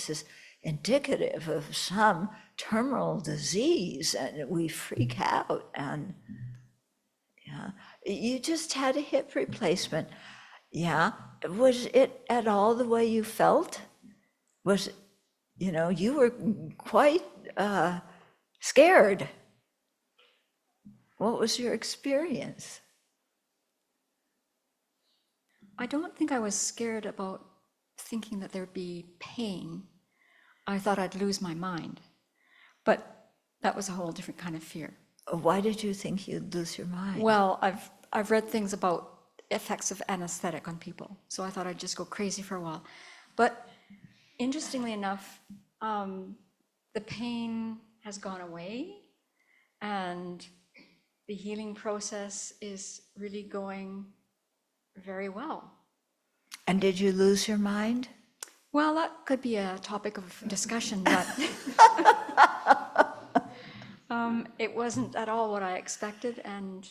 is indicative of some terminal disease, and we freak out. And yeah, you just had a hip replacement. Yeah, was it at all the way you felt? Was, you were quite scared. What was your experience? I don't think I was scared about thinking that there'd be pain. I thought I'd lose my mind. But that was a whole different kind of fear. Why did you think you'd lose your mind? Well, I've read things about effects of anesthetic on people, so I thought I'd just go crazy for a while. But interestingly enough, the pain has gone away, and the healing process is really going very well. And did you lose your mind? Well, that could be a topic of discussion, but it wasn't at all what I expected. And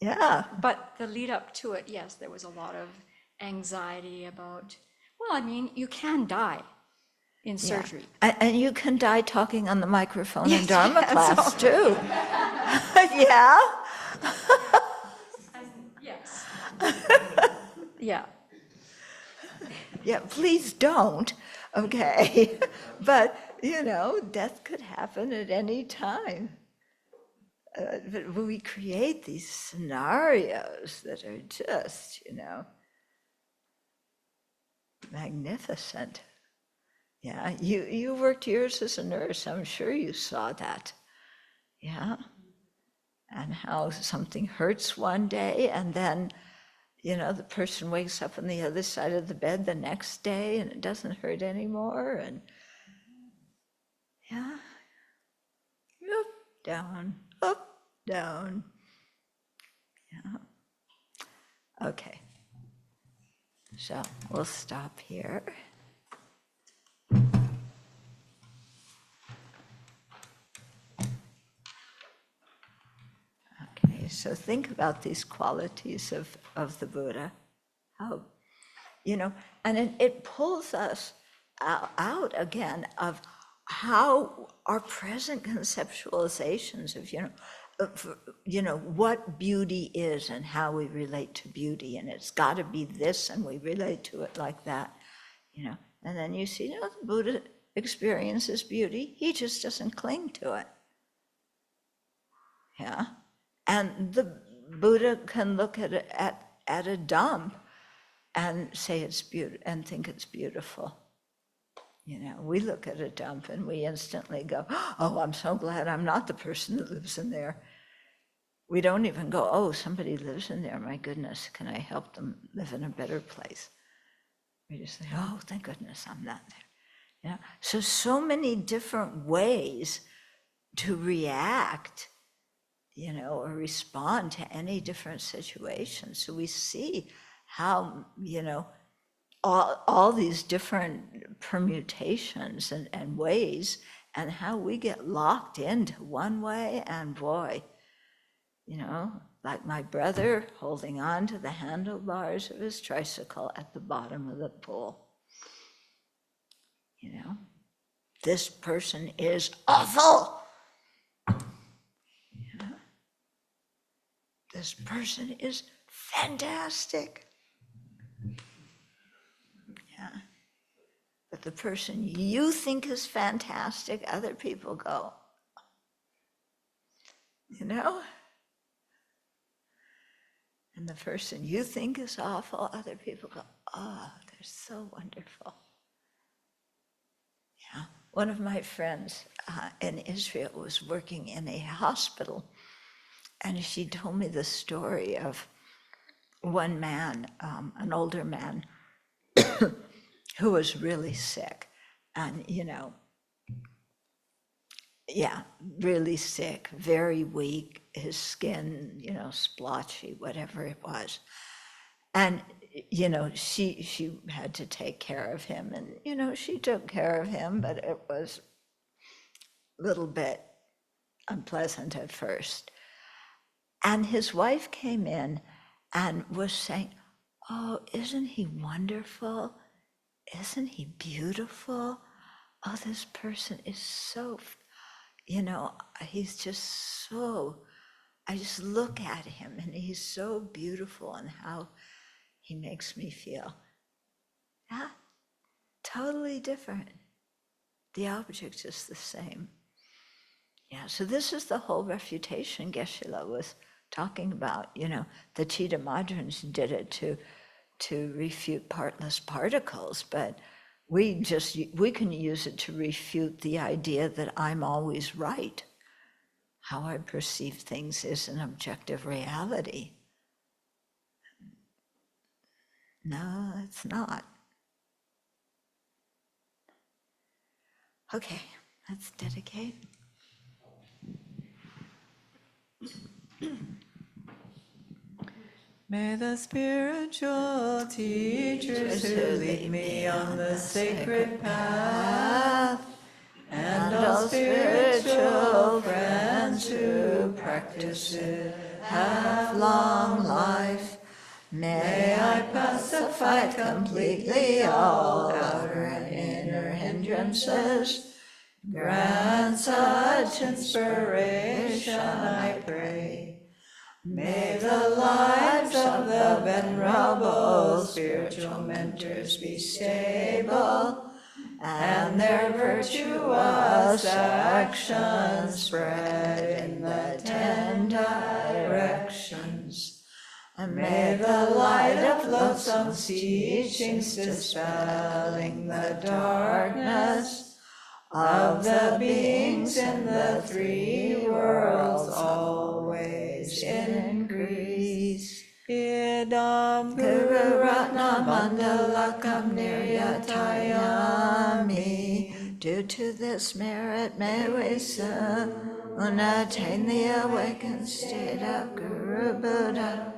Yeah. but the lead up to it, yes, there was a lot of anxiety about, well, you can die in surgery. And you can die talking on the microphone in Dharma class too. Yeah. Yes. Yeah. Yeah, please don't, okay? But, death could happen at any time. But we create these scenarios that are just, magnificent. Yeah, you worked years as a nurse, I'm sure you saw that. Yeah. And how something hurts one day, and then, the person wakes up on the other side of the bed the next day and it doesn't hurt anymore. And yeah, up, down, up, down. Yeah. Okay. So we'll stop here. Okay, so think about these qualities of the Buddha. How, and it pulls us out again of how our present conceptualizations of, what beauty is and how we relate to beauty. And it's got to be this, and we relate to it like that, And then you see, the Buddha experiences beauty. He just doesn't cling to it. Yeah. And the Buddha can look at a dump and say it's beautiful and think it's beautiful. We look at a dump and we instantly go, oh, I'm so glad I'm not the person that lives in there. We don't even go, oh, somebody lives in there, my goodness, can I help them live in a better place? We just say, oh, thank goodness I'm not there. So many different ways to react, or respond to any different situation. So we see how, all these different permutations and ways, and how we get locked into one way, and boy, like my brother holding on to the handlebars of his tricycle at the bottom of the pool. This person is awful. This person is fantastic. Yeah. But the person you think is fantastic, other people go, And the person you think is awful, other people go, oh, they're so wonderful. Yeah. One of my friends in Israel was working in a hospital, and she told me the story of one man, an older man, who was really sick. And, yeah, really sick, very weak, his skin, splotchy, whatever it was. And, she had to take care of him, and, she took care of him, but it was a little bit unpleasant at first. And his wife came in and was saying, "Oh, isn't he wonderful? Isn't he beautiful? Oh, this person is so, he's just so, I just look at him and he's so beautiful and how he makes me feel." Yeah, totally different. The object is the same. Yeah, so this is the whole refutation Geshe-la was talking about. The Chitta Madhyans did it to refute partless particles, but we can use it to refute the idea that I'm always right. How I perceive things is an objective reality. No, it's not. Okay, let's dedicate. May the spiritual teachers who lead me on the sacred path, and all spiritual friends who practice it, have long life. May I pacify completely all outer and inner hindrances. Grant such inspiration, I pray. May the lives of the venerable spiritual mentors be stable, and their virtuous actions spread in the 10 directions. And may the light of Wholesome's teachings dispelling the darkness of the beings in the 3 worlds always increase. Idam Guru Ratna Mandalakam Niryatayami. Due to this merit may we soon attain the awakened state of Guru Buddha,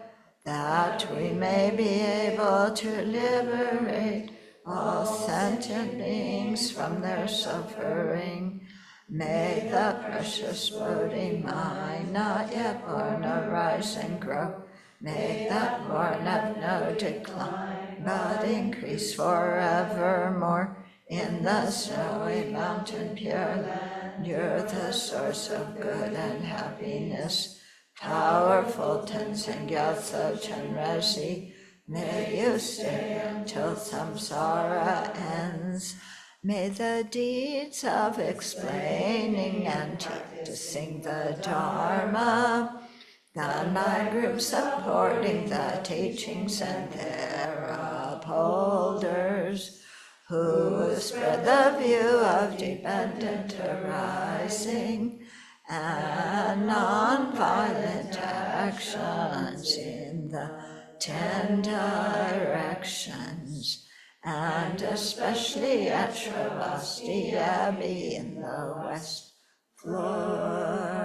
that we may be able to liberate all sentient beings from their suffering. May the precious Bodhi mind not yet born arise and grow. May that born of no decline, but increase forevermore. In the snowy mountain pure land, you're the source of good and happiness. Powerful Tenzin Gyatso Chenrezig, may you stay until samsara ends. May the deeds of explaining and teaching the Dharma, done by groups supporting the teachings and their upholders, who spread the view of dependent arising and non-violent actions in the 10 directions, and especially at Sravasti Abbey in the West, flourish.